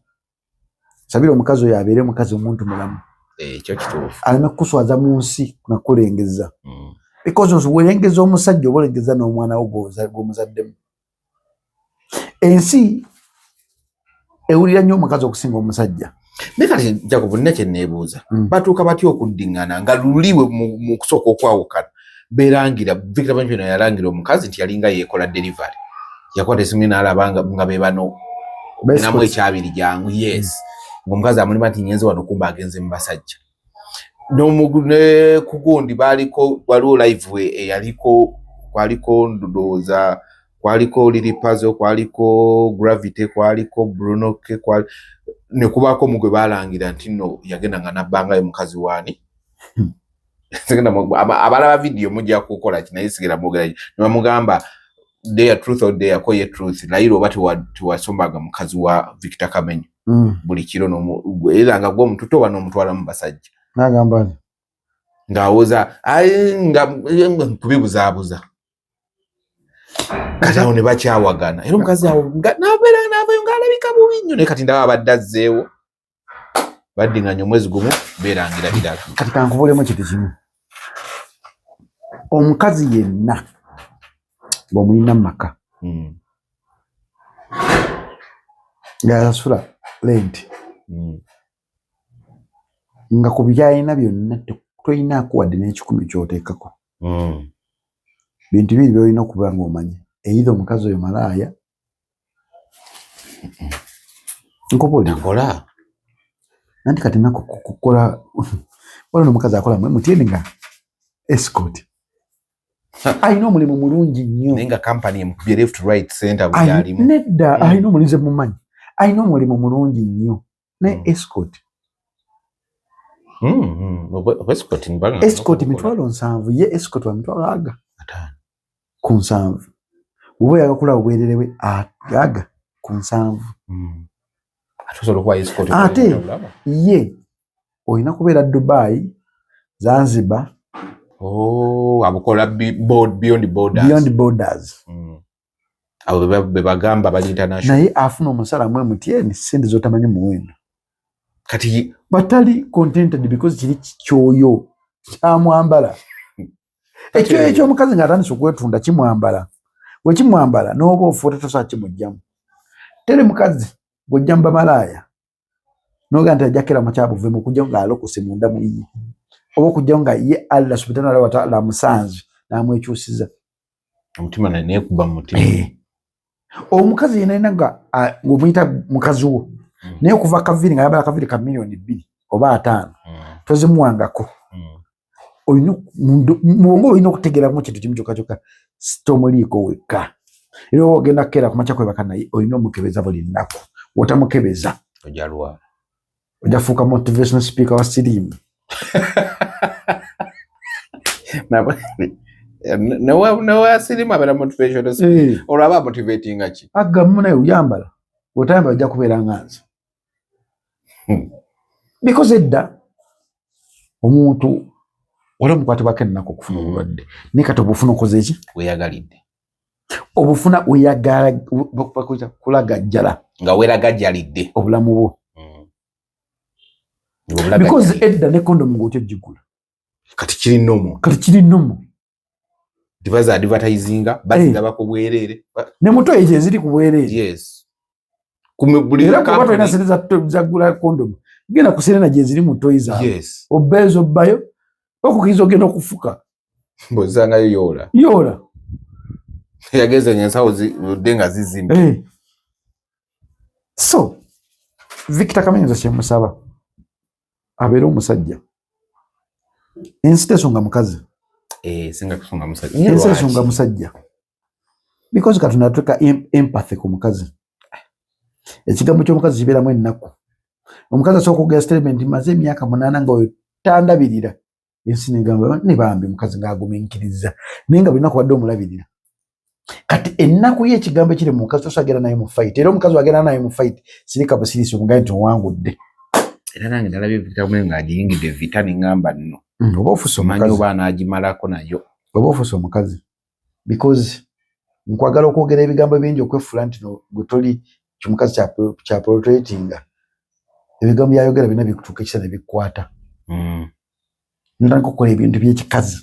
sabire omukazi oyo abeere mukazi omuntu mulamu ekyo kituufu aleme kukuswaza mu nsi nakulengeza because welengeza omusajja oba olengeza n'omwana wo gw'omuzaddemu ensi ewulira nnyo omukazi okusinga omusajja naye kati Jacob nina kye neebuuza batuuka batya okuddingana nga luliwe mu kusooka okwawukana beerangira Victor Kamenyo yalangira omukazi nti yalinga yeekola delivery yakwata esimu n'alaba nga be bano namu ekyabiri jangu yes ng'omukazi amulima nti nyenze wano kumba agenze mu basajja ne kugundi baliko waliwo live we eyaliko kwaliko ndowooza kwaliko Lily Puzzle kwaliko Gravity kwaliko Bruno K ne kubaako mugwe balangira nti nno yagenda nga nabbangayo mukazi waani abalaba video mujja kukola kinaye sigera mwogera ne bamugamba their truth or their koye truth naye oba tiwasombaga mukazi wa Victor Kamenyo buli kiro era nga gwe omuntu toba n'omutwala mu basajja nagamba ng'awoza nga kubibuzaabuza kati awo ne bakyawagana era omukazi awo n'abeera n'avayo ng'alabika bubi nnyo naye kati ndaba abadde azzeewo baddinganya omwezi gumu beerangira ddala kati kankubulemu kintu kimu omukazi yenna bw'omulina mu maka ng'asasula lenti nga ku byalina byonna toyinaako wadde n'ekikumi ky'oteekako bintu biri byolina okuba ng'omanye either omukazi oyo malaaya nkola nanti kati nako kukola waliwo n'omukazi akola mutyendi nga escort alina omulimu mulungi nnyo naye nga kampani emukubye left right center bulyalimu nedda alina omulize mumanyi alina omulimu mulungi nnyo naye escort escort mitwalo 7 ye escort wa mitwalo 5 ku 7 bw'oba oyaga kula obwerere bwe aga ku 7 ate ye olina kubeera Dubai Zanzibar abukola beyond borders abo bebagamba bali international naye afuna omusala mwe mutyeni sente zotamanyi muwendo kati batali contented because kiri kyoyo kyamwambala ekyo omukazi ng'atandise okwetunda kimwambala we kimwambala n'oba ofuuta tosa kimujjamu tere mukazi gojjamba malaya noga nti ajakira machabu ve mukujja nga alokose munda muyi obo kujja nga ye Allah subhanahu wa ta'ala musanzi namwekyusiza omutima ne kuba mutima omukazi yenna nga ngomuyita mukazi wo naye kuva kaviri nga yabala kaviri ka milioni 2 oba 5 tozimuwangako muwongo oyina okutegera mu kintu kimu kyokka tomuliiko wekka era ogenda kera kumacha kwebaka naye oyina omukebeza buli nnaku wotamukebeza ojalwa ojafuuka motivational speaker wa sirimu nawa sirimu abera motivational speaker olaba motivating achi agamu naye uyambala otayambala ojja kubeera nganza because edda omuntu wala mukwatibwako ennaku okufuna obulwadde naye kati obufuna okoze eki weyagalidde obufuna oyagala kulagajjala nga weragajjalidde obulamu bwo because edda ne kondomu ng'otyo gigula kati kiri nomo divaza advertisinga bazigaba ku bwerere ne muto eje eziri ku bwerere yes era kuba tolina sente zagula kondomu genda ku sirena gye ziri mu toyi zaawe yes obeezo bbayo okukiriza ogenda okufuka mbozangayo yola yagezanya ensawo denga zizimbe so Victor Kamenyiza kyemusaba abeera omusajja ensi tesonga mukazi singa kusonga musajja ensi tesonga musajja because katonda atuka empathy ku mukazi ekigambo ky'omukazi kibeeramu ennaku omukazi asooka okugera statement maze emyaka 8 nga wetandabirira ensi negamba ne bambi mukazi ng'agumiikiriza naye nga bulina kubadde omulabirira kati ennaku ye ekigambo ekiri mu mukazi tosagera naye mu fight era omukazi wagera naye mu fight sirika busirisi omugaye nti owangudde era nange ndalabye vitamin ng'agiyingidde vita n'engamba nno oba ofuse omukazi oba anaagimalako nayo oba ofuse omukazi because nkwagala okwogera ebigambo bingi okwefula nti gwe toli kimukazi kya portraitinga ebigambo byayogera bina bikutuuka ekisa ne bikwata notandika okukola ebintu by'ekikazi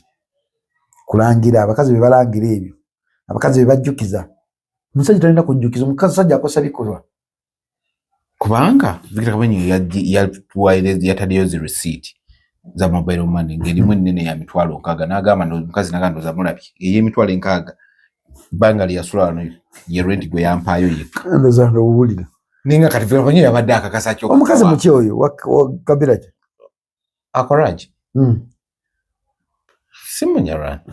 kulangira abakazi be balangira ebyo abakazi be bajjukiza omusajja talina kujjukiza omukazi sajja akosa bikolwa kubanga Victor Kamenyi yataddeyo zi receipt za mobile money ng'erimu ennene ya 6,000 n'agamba omukazi n'agamba mulabye ey'emitwalo 6,000 banga lyasula wano ye rent gwe yampaayo yekka ndozanga obulira ninga kati Victor Kamenyi yabadde akakasa kyo omukazi muki oyo wa kabira ki akoraji simanyara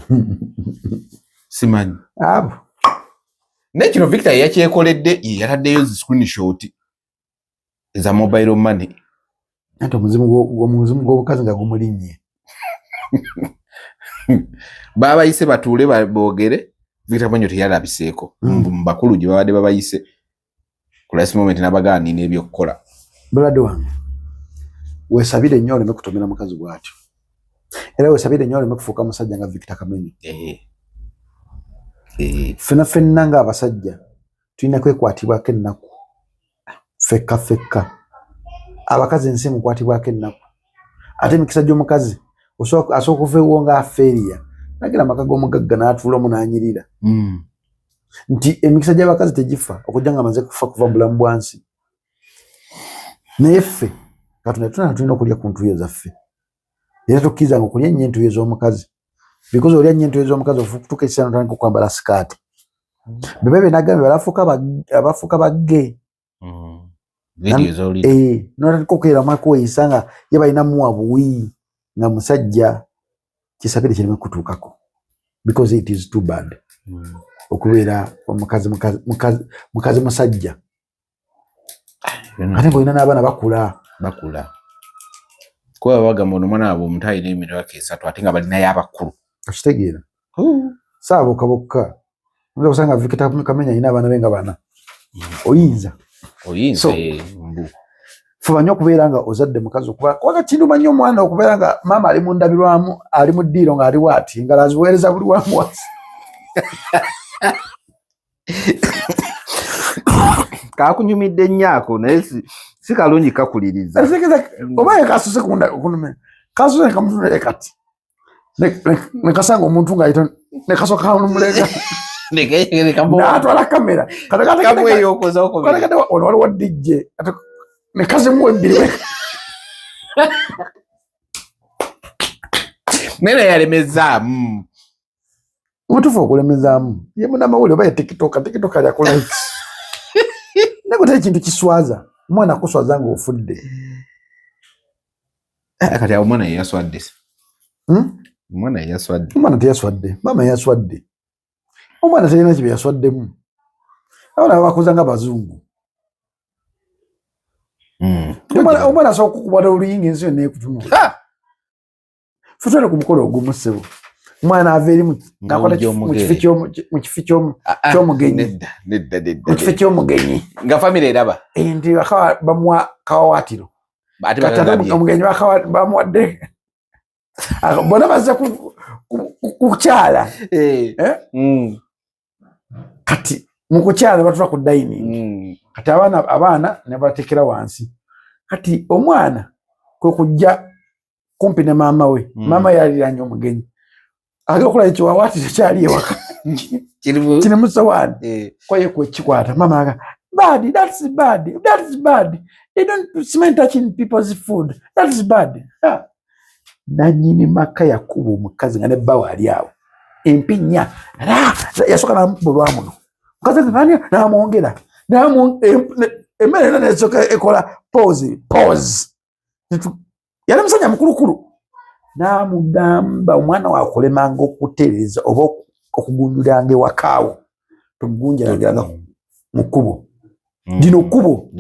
simanyi abo nekino Victor yakyekoledde yataddeyo zi screenshot za mobile money ate omuzimu gw'obukazi nga gumulinnye babayise batuule boogere Victor Kamenyi teyalabiseeko bakulu gye babadde babayise ku last moment n'abagaanina ebyokukola bulade wange weesabire nnyo oleme kutomera mukazi bw'atyo era weesabire nnyo oleme kufuuka musajja nga Victor Kamenyi ffenna ng'abasajja tulina kwekwatibwako ennaku fekka abakazi ensi mukwatibwako ennaku ate emikisa gy'omukazi asooka okuva ewo nga afeeriya nagira amaka g'omugagga n'atuula omu n'anyirira nti emikisa gy'abakazi tegifa okujja nga amaze kufa kuva bulamu bwansi naye ffe katonda tulina okulya ku ntuuyo zaffe era tokkirizanga okulya ennyo entuuyo z'omukazi because olya nnyo entuuyo z'omukazi ofuuka ekisano otandika okwambala sikaati bebe benagambe abafuuka bagge notandika okukeera mwaka weyisa nga ye balina muwa buwi nga musajja kisabire kireme kutuukako because it is too bad okubeera mukazi musajja ate ng'olina n'abaana bakula kuba bagamba ono omwana waabwe omuntu alina emitwalo 3 ate nga balinayo abakulu okitegeera saabokka bokka nga osanga Victor Kamenyi alina abaana be nga 4 oyinza fuba nnyo okubeera nga ozadde mukazi okuba kinduma nnyo omwana okubeera nga maama ali mu ndabirwamu ali mu ddiiro ng'ali bw'ati nga aziweereza buli wamu wasi kakunyumidde nnyaako naye si kalungi kakuliriza oba yekasuse kunume kasuse nekamutunere kati nekasanga omuntu ng'ayita nekasooka kanumulega N'atwala kamera. Ono waliwo DJ. Ne kazimu ebbiri. Nene yalemeza. Mutufu okulemezaamu. Ye munnamawulire oba ye TikTok alyakola iki? Naye ekintu kiswaza. Omwana akuswaza ng'ofudde. Kati awo omwana yaswadde. Omwana yaswadde. Omwana teyaswadde. Maama yaswadde. Omwana talina kibe yaswaddemu. Abana bakuza nga bazungu. Omwana asobola okukubala oluyinga ensi yonna ekutunula. Futwale ku mukolo ogumu ssebo. Omwana ava eri mu kifi ky'omugenyi. Mu kifi ky'omugenyi. Nga famire eraba. Nti bamuwa kawawaatiro. Omugenyi bamuwadde. Bona bazze kukyala. Kati mu kukyala batula ku dining. Kati abaana ne batekera wansi. Kati omwana kwe kujja kumpi ne maama we. Maama yaliranye omugenyi. Agala okulaba ekiwawaatiro kyali ewaka. Kiri mu sowaani. Kwaye kwekikwata. Maama aga, bad, that's bad. That's bad. They don't smell touching people's food. That's bad. Nanyini maka yakuba omukazi nga ne bbawa ali awo. Empinya. Yasoka namubulwa muno. Mukazi ngani namwongera. Emmere ena nesoka ekola pause. Yali musajja mukulukulu. Namugamba omwana wakulemanga okutereeza oba okugunjulanga ewakaawo. Tomugunjulanga mu kkubo. Dino kkubo.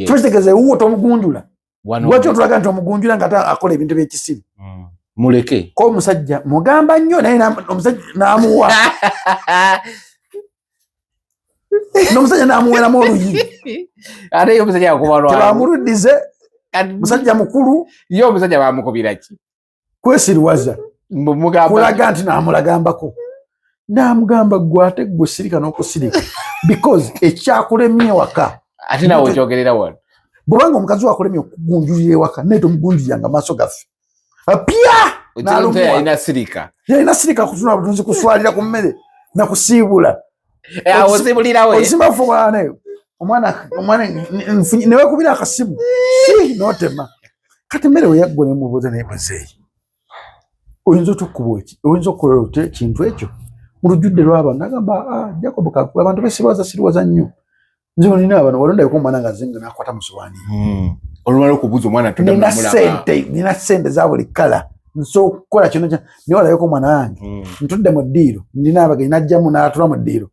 Tukitegeze wuwo tomugunjula. Lwaki otulaga nti omugunjula nga akola ebintu by'ekisiru? Muleke. Ko omusajja mugamba nnyo naye omusajja n'amuwa. N'omusajja n'amuweramu oluyi. Ate yo omusajja yakubalwa. Tebamuluddize. Musajja mukulu. Yo omusajja bamukubira ki? Kwesiriwaza. Kulaga nti n'amulagambako. N'amugamba gwe ate gwe sirika n'okusirika. Because ekyakulemye ewaka. Ate nawe okyogerera wano. Bw'obanga omukazi wakulemye okugunjulira ewaka naye tomugunjuliranga maaso gaffe. Apia! Yalina sirika. Yalina sirika kutuna butunzi kuswalira ku mmere na kusiibula. Osibulira we. Osimba fubaane. Omwana newe kubira akasimu. Notema. Kati mmere we yaggwa ne mubuuza naye muzeeyi. Oyinza otukuba eki? Oyinza okukola ekintu ekyo? Mu lujjudde lw'abantu nagamba Jacob kakula abantu besirwaza nnyo. Nze nina abantu walondayeko omwana nga zenga n'akwata mu sowaani. Olumala okubuuza omwana nina ssente za buli kala. Nsobola okukola kino naye walayoko omwana wange. Ntudde mu ddiiro. Ndina abagenyi n'ajjamu n'atula mu ddiiro.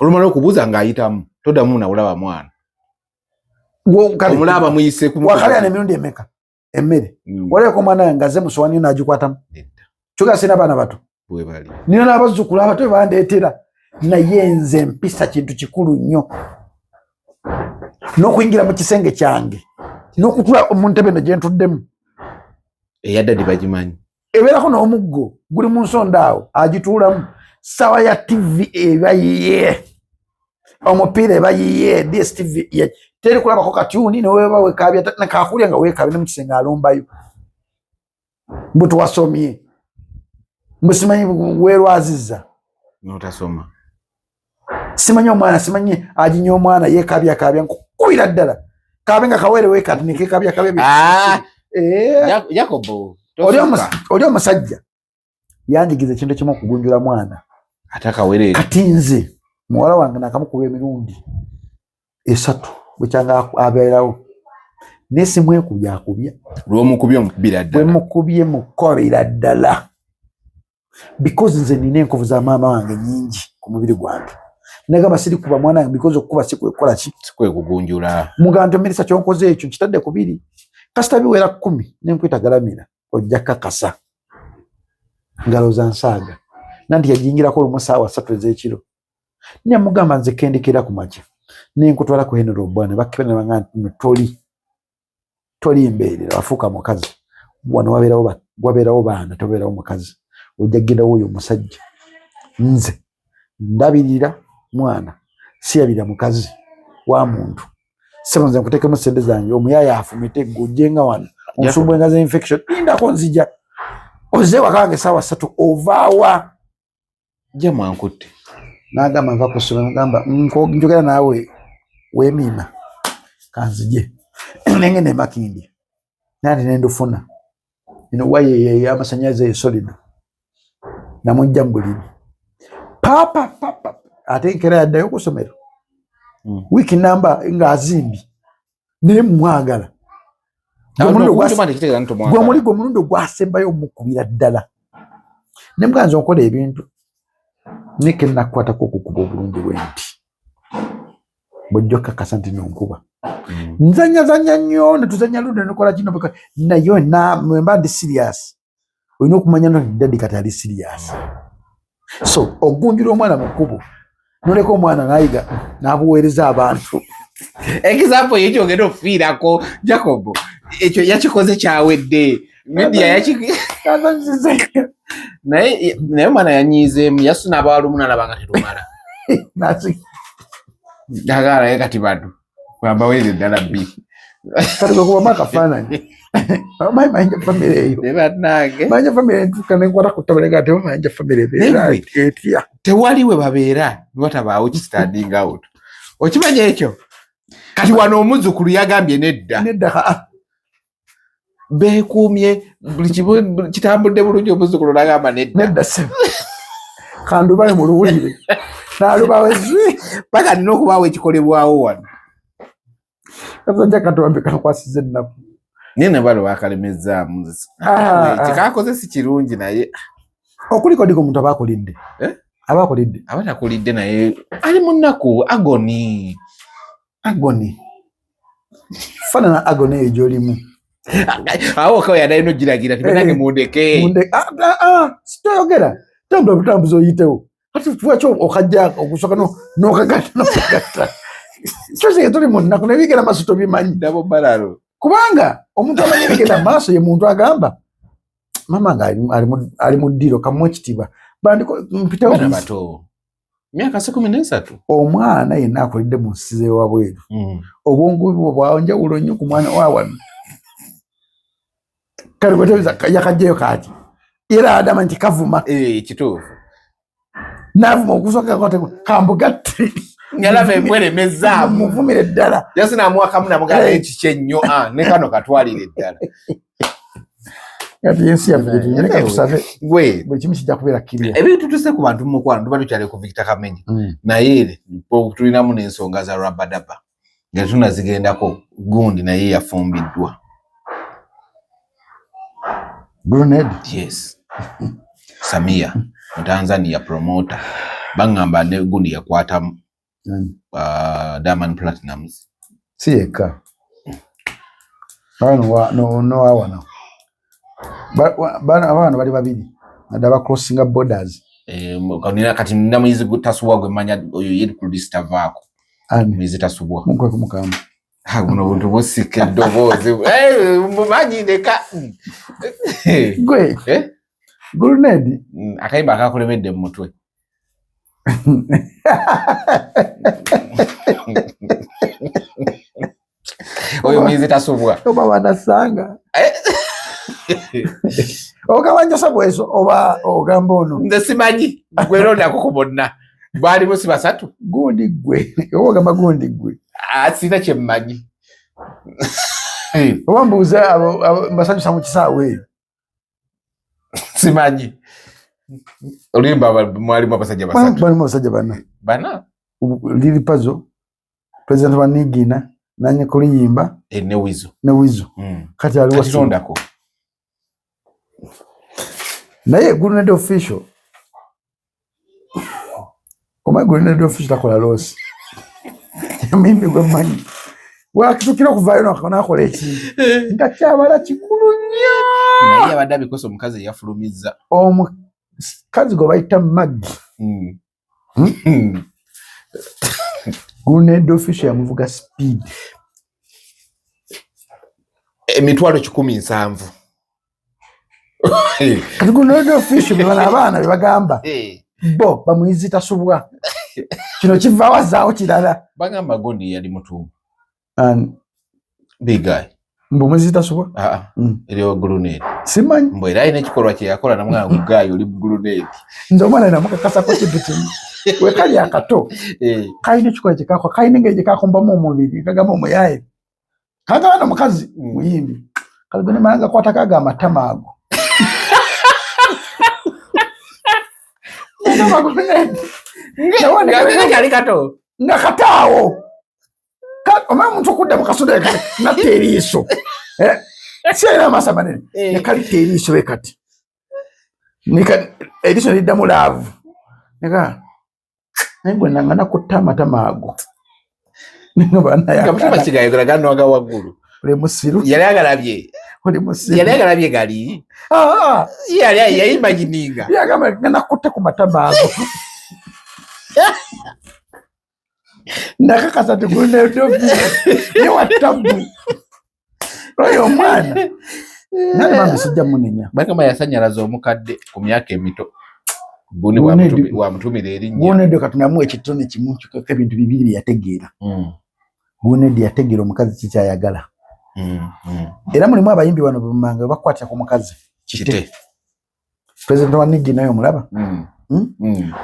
Olumala okubuuza ng'ayitamu. Toddamu nawulaba mwana. Omulaba muyise ku mukolo. Wakalya n'emirundi emeka? Emmere. Walayoko omwana wange ng'azze mu sowaani n'agikwatamu. Kyokka sina baana bato. Nina n'abazzukulu abato bandeetera. Naye nze mpisa kintu kikulu nnyo. N'okuyingira mu kisenge kyange. N'okutula mu ntebe eno gye ntuddemu. Eyaddadi bagimanyi. Ebeerako n'omuggo guli mu nsonda awo agituulamu. Sawa ya TV eba yiye. Omupiira eba yiye. DSTV teri kulabako katyuni ne weeba weekaabya nakakulya nga weekaabya ne mu kisenge alumbayo. Mbu tuwasomye. Mbu simanyi weerwazizza. N'otasoma. Simanyi omwana simanyi aginye omwana yeekabyakabya nkukubira ddala. Kaabe nga kawere weekati nekekabyakabya. Jacobo. Oli omusajja yanjigiza ekintu ekimu okugunjula mwana. Ate akawere. Kati nze muwala wange nakamukuba emirundi 3 bwekyanga abeerawo. Naye simwekubya akubya. Lw'omukubye omukubira ddala. Bwe mukubye mukubira ddala. Because nze nina enkovu za maama wange nyingi ku mubiri gwange. Nagamba siri kuba mwana wange because okukuba sikwekola ki? Sikwekugunjula. Muganto Melissa kyonkoze ekyo kitadde ku 2. Kasita biwera 10 nenkwita galamira ojja kakasa. Ngalo za nsaaga. Nanti yajingirako olumu ssaawa 3 ez'ekiro. Nyamugamba nze kendekera ku makya. Nenkutwala ku Henry Obwana bakibana banga toli mbeerera wafuuka mukazi. Wano wabeerawo baana tobeerawo mukazi. Ojja kugenda oyo omusajja. Nze ndabirira mwana siyabira mukazi wa muntu. Sema nze nkuteekemu ssente zange omuyaya afumite gojjenga wano. Onsumbuwe nga za infection. Lindako nzija. Oze wakange ssaawa 3 ovaawa. Jama nkutte. n'agamba nva ku ssomero ngamba njogera naawe weemiima kanzije nengende Makindye nandi nendufuna ino waye y'amasannyalaze solid namujja mbuliri papa ate nkera yaddayo ku ssomero wiiki namba ng'azimbi naye mwagala gwe omulundi ogwasembayo omukubira ddala ne muganza okola ebintu neke nakwatako okukuba obulungi bwenti bwojja okakasa nti nonkuba nzanya nnyo netuzanya luno nekola kino naye mwemba ndi serious olina okumanya nti daddy kati ali serious so ogunjula omwana mu kkubo noleka omwana nayiga n'abuweereza abantu example yekyo ogenda okufiirako Jacob ekyo yakikoze kyawedde media naye omwana yanyiizeemu yasuna abawalumu nalabanga terumala agalaye kati bantu ambaweere eddala bbiri kati gwekubamu akafaananyi manja famire eyo manja famire entuuka nenkwata ku ttabo negati manja famire ebeera etya tewali we babeera niwatabaawo kistanding out okimanya ekyo kati wano omuzzukulu yagambye nedda beekuumye buli kimu kitambudde bulungi omuzzukulu nagamba nedda kandubaye mu luwulire nalubawezi paka nina okubaawo ekikolebwawo wano kazajja katonda kakwasiza ennaku naye nabalo bakalemezaamu kikakoze si kirungi naye okuliko diko omuntu abakolidde abatakolidde naye ali mu nnaku agoni fanana agoni eyo gyolimu awo kawe yadayino giragira tibenange mundeke sitoyogera tambula butambuzi oyitewo ati tuwakyo okajja okusoka nokagatta kyose tuli mu nnaku nebigera maaso tobimanyi dabo balalo kubanga omuntu amanyi bigenda maaso ye muntu agamba mama nga ali mu ddiro kamuwa ekitiibwa mpitewo bato myaka 13 omwana yenna akolidde mu nsi z'ewabweru obwongu bwe bwanjawulo nnyo ku mwana wa wano kale bwetebeza yakajjayo kaati era adama nti kavuma kituufu n'avuma okusooka kambugatte yalava emweremezaamu muvumire ddala yasinaamuwakamu namugala ekiki ennyo ne kano katwalire eddala kati ensi yaffe gyetunyereka tusabe buli kimu kijja kubeera kirya ebintu tuse ku bantu mukwano tuba tukyali ku Victor Kamenyi naye tulinamu n'ensonga za rabadaba nga tunazigendako gundi naye yafumbiddwa Grenade yes Samia mu Tanzania promoter bangamba ne gundi yakwatamu Diamond Platinums siyeka awana abaana bali babiri adaba crossing borders kanina kati nina muyizi gutasubwa gwe manya oyo yeri ku list avaako muyizi tasubwa mukwe kumukamba guno buntu busike dobozi mumanyi neka gwe Grenade akayimba akakulemedde mu mutwe oyo muyizi tasubwa oba wanasanga okabanja sabweso oba ogamba ono nze simanyi gweronako ku bonna bali musi basatu gundi gwe ogamba gundi gwe sina kyemmanyi oba mbuuza mbasanyusa mu kisaawe eyo simanyi olimba mwalimu abasajja basatu bana Lili Pazo president wa Nigina nanye kuliyimba ne wizo kati aliwo sondako naye Grenade official Grenade official takola losi mimi gwe manyi wakitukira kuvayo nakola ekintu nga kyabala kikulu nnyo naye abadde abikosa omukazi yafulumizza omukazi gwe bayita Maggi Grenade official yamuvuga speed emitwalo 17 kati Grenade official bebana abaana bebagamba bo bamuyizi tasubwa kino kiva wazaawo kirala bagamba gondi yali mutuumu big guy mbo muyizi tasubwa eriyo Grenade simanyi mbo era ine kikolwa kye yakola namwana gugayo oli Grenade nze omwana namukakasako kintu kimu we kali akato kaine chiko chikako kaine ngeje kakomba mu mubiri kagamba omuyaye kagana mukazi muyimbi kalibene manga kwatakaga amatamago ngakatawo omama muntu kudda mukasuda nateriiso sialina amasa manene nekaliteriiso bekati eriiso liddamu laavu naye gwe nangana kutta amatamago oli musiru yali agalabye gali yali yayimagininga yagamba ngana kutte ku matamago nakakasa tigunedovnewatabu oyo omwana nali bambi sijja munenya bakama yasanyalaza omukadde ku myaka emito buni wamutumira erinnya Gunedi katunamu ekitone kimu ebintu bibiri byategeera Gunedi yategeera omukazi kikyayagala era mulimu abayimbi wano bamanga bakwatira ku mukazi kite President wa Nigi nayo mulaba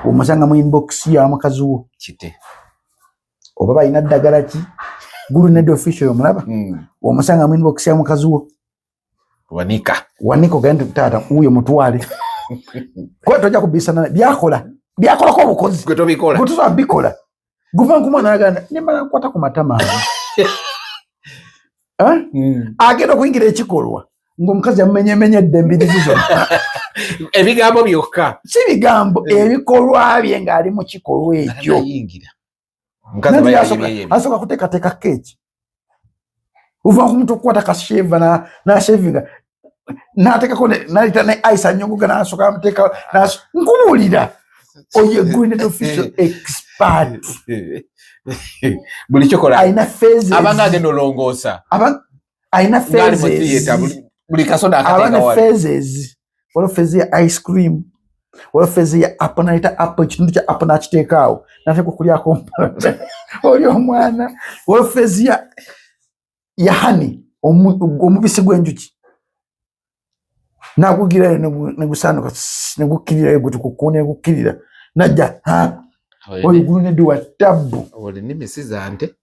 omusanga mu inbox ya mukazi wo kite oba bayina ddagala ki Gunedi official yo mulaba omusanga mu inbox ya mukazi wo wanika gende tata uyo mutwale kwa toja kubisana byakola ko bukozi gwe tobikola gutuza bikola guva nkumwana agana nimba kwata ku matama agenda kuingira ekikolwa ngomukazi yamenye eddembiri zizo ebigambo byokka si bigambo ebikolwa bye ngaali mu kikolwa ekyo yingira mukazi bayiye asoka kuteka keki uva kumuntu kwata kasheva na shavinga nateka kone nalita na ice nyongo na soka amteka na ngumulira oye Gunedi official expert buli chokola aina phases abanga agendo longosa aina phases buli kasoda akateka wale phases wala phase ya ice cream wala phase ya apanaita apple kintu cha apple na kitekao nateka kulya kompa oli omwana wala phase ya honey omubisi gwenjuki nakugira negusano negukirira gutukukune gukirira najja oli Gunedi wa tabu oli nimisiza ante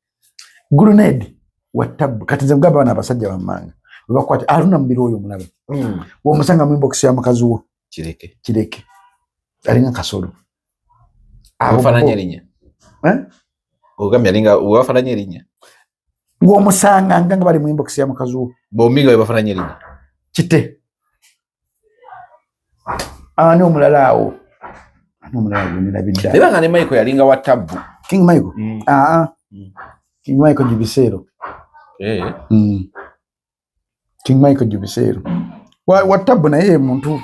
Gunedi wa tabu katize mgaba bana abasajja bamanga bakwati aluna mbiro oyo mulaba wo musanga mu inbox ya mukazi wo kireke alinga kasolo afananya linya ogambye alinga wafananya linya wo musanga nganga bali mu inbox ya mukazi wo bombinga bafananya linya kite ani omulalawo nina bidda ebanga ne Michael yalinga wa tabu King Michael King Michael Jubisero King Michael Jubisero wa tabu na yeye muntu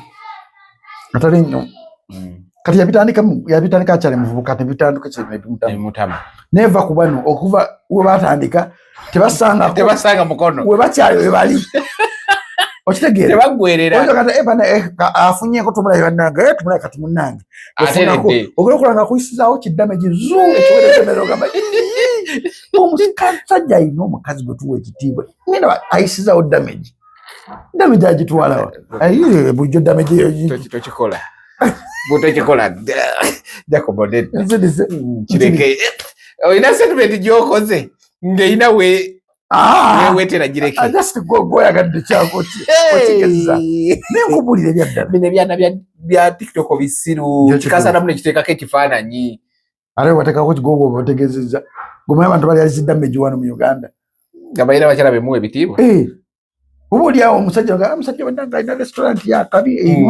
atali nnyo kati yabitandika achale muvubuka tebitanduka mutama neva kubano okuva we batandika tebasanga mukono we bakyali we bali okitegere tebagwerera oyo kata ebana afunye ko tumula yananga tumula kati munange ogero kulanga kuisizawo kidamage zu ekiwere semero gamba omusikazajja ino omukazi gwe tuwe ekitiibwa nina ayisizawo damage agitwala ayi bujo damage yo tochikola butokikola Jacob kireke ina settlement gyokoze ngeina wetera gireke just go yagadde kyako okigeza nekubulire byadda bine byana bya TikTok bisiru kikasana mune kitekako ekifaananyi ale watekako kigogo bategezeza gomaya abantu bali azidamage wano mu Uganda gabayira bakyala bemuwe bitiibwa ubuli awo omusajja wendanga ina restaurant ya kabi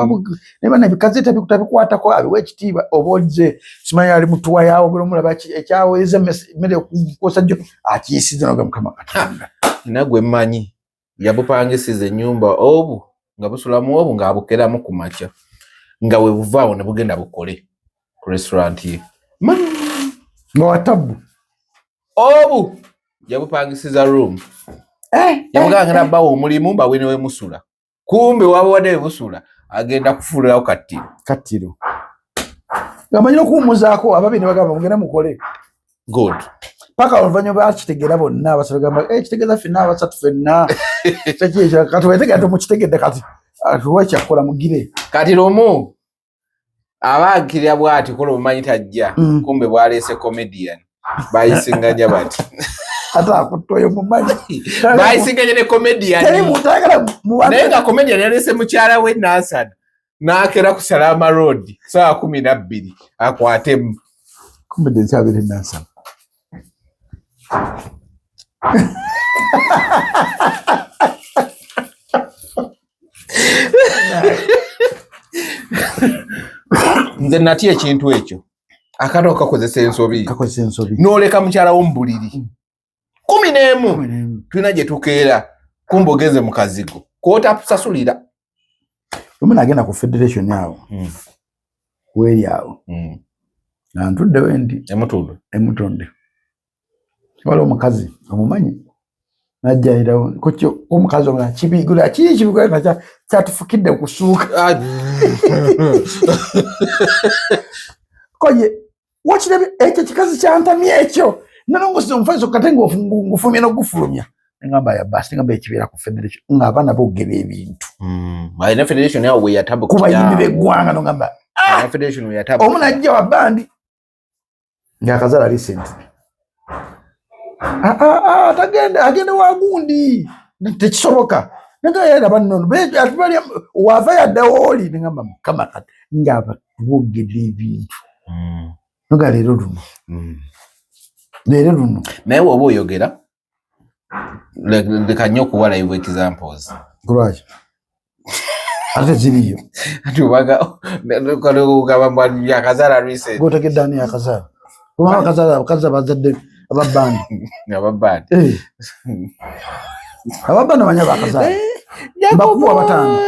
nebana bikazeta bikutabikwata ko abiwe ekitiibwa oboze simanyi ali mutuwa yawo golomulaba ekyaweza mmere okukosajjo akiyisiza noga mukama Katonda nagwe mmanyi yabupangisiza ennyumba obu nga busulamu obu nga abukeramu ku makya nga we buvaawo ne bugenda bukole ku restaurant ye nga watabu obu yabupangisiza room yamuganga nabbawo omulimu mbawene we musula kumbe waba wadde busula agenda kufuulirawo kattiro gamanyi okuwumuzaako ababiri bagamba mugenda mukole good paka oluvannyuma bakitegeera bonna abasatu gamba kitegeeza ffenna abasatu ffenna kati wetegera tomukitegedde kati atuwa ekyakola mugire kati lumu Abakirya bwati kola omanyi tajja kumbe bwalese comedian bayisinganya bati ata akutoyo mumanyi bayisinganya ne comedian teri mutagala mubantu nenga comedian yalese mukyala we Nasad nakera ku Salama Road saa 12 akwatemu kumbe cyabire Nasad nze nati ekintu ekyo akato kakozesa ensobi noleka mukyala wo mbuliri 11 tulina gye tukeera kumbe ogeze mu kazigo kwota sasulira omuna agenda ku federation yawo weri awo ntudde wendi emutonde wala omukazi omumanyi najjairawo kocho omukazi omulala kibigula kibigula nacha kyatufukidde kusuuka koje wakirabe ekyo kikazi kyantamye ekyo nanongosi omufaiso katengo ngufumye no gufulumya ngamba ya basi ngamba ekibera ku federation ngabana bogebe ebintu bayina federation yawo we yatabu kuba yimbe gwanga no ngamba federation we yatabu omunajja wa bandi ngakazala recent tagenda agenda wagundi tekisoboka nga yera bannono bejo atubali wava ya dawoli ngamba kama kati ngaba bogebe ebintu nga lero luno naye woba oyogera leka nnyo okuwa live examples kulwaki ate ziriyo ati ugamba yakazala recent gotegedani yakazala kuma akazala bazadde ababandi ababandi banya bakazala bakuwa batano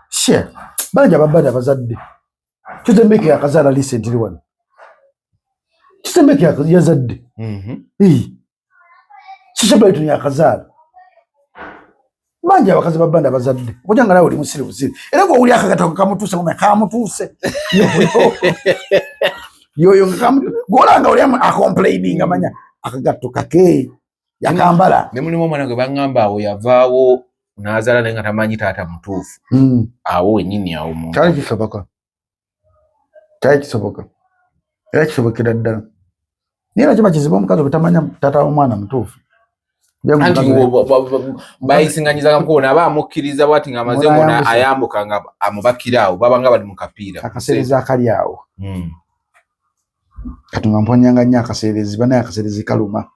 she banja ababandi abazadde kitembeke yakazala recent liwano kitembeke yazadde sishabaito yakazala banja abakazi babanda abazadde kujanga nawe oli musiri busiri era ngo uli akagato kamutuse kuma kamutuse yoyo golanga oli a complaining amanya akagato kake yakambala ne mulimo mwana gwe bangamba awo yavaawo nazala nenga tamanyi tata mutuufu awo wenyini awo mu kale kisoboka era kisobokera ddala nina kiba kizibu omukazi obutamanya tata w'omwana mutuufu bayisinganyiza mukona abamukkiriza bwati nga amaze wona ayambuka nga amubakiraawo babanga bali mu kapiira akaseerezi akali awo kati nga mponyanga nnyo akaseerezi banaye akaseerezi kaluma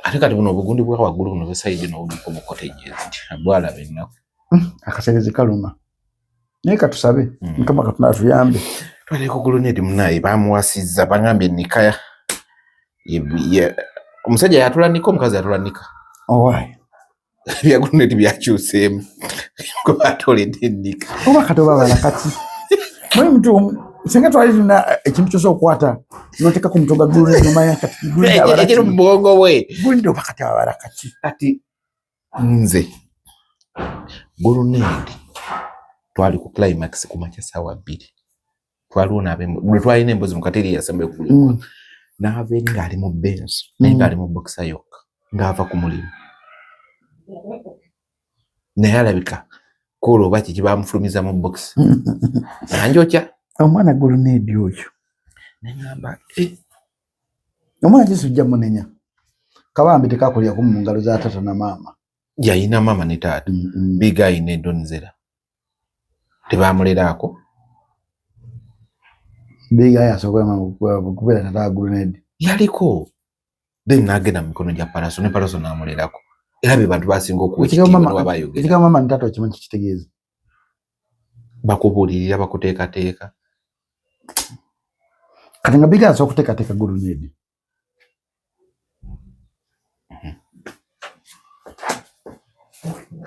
ate kati buno obugundi bwa waggulu buno besaidi n'obuliko mu cottages bwalaba ennaku akaseerezi kaluma naye katusabe mukama katonda atuyambe twaleko Gulunedi munaye bamuwasizza bangambye nikaya omusajja yatulanika omukazi yatulanika bya Gulunedi byakyuseemu kuba atoledde ennika oba kati oba balakati mwe mtu singa twalina ekintu kyose okukwata noteka ku mutoga Gulunedi omanya kati ekiri mu bwongo bwe Gulunedi oba kati abalakati kati nze Gulunedi twali ku climax ku makya ssaawa 2 twaliwo bwe twalina embuzi mu kateri yasembe kuguliwa n'ava eri ng'ali mu Benz naye ng'ali mu boxer yokka ng'ava ku mulimu naye alabika kola oba kiki bamufulumiza mu box nanjokya omwana Gulunedi oyo neŋŋamba omwana kisujja munenya kabambi tekakolyaku mu ngalo za tata na maama yayina maama ne taata biga ayina endonzera tebamuleraako biga yasobola kubeera tata wa Gulunedi yaliko then n'agenda mu mikono gya Paraso ne Paraso n'amulerako era be bantu basinga okuwa ekitiibwa bayogera ekigamba maama ne taata okimanyi kitegeeza bakubuulirira bakuteekateeka kati nga biga asobola okuteekateeka Gulunedi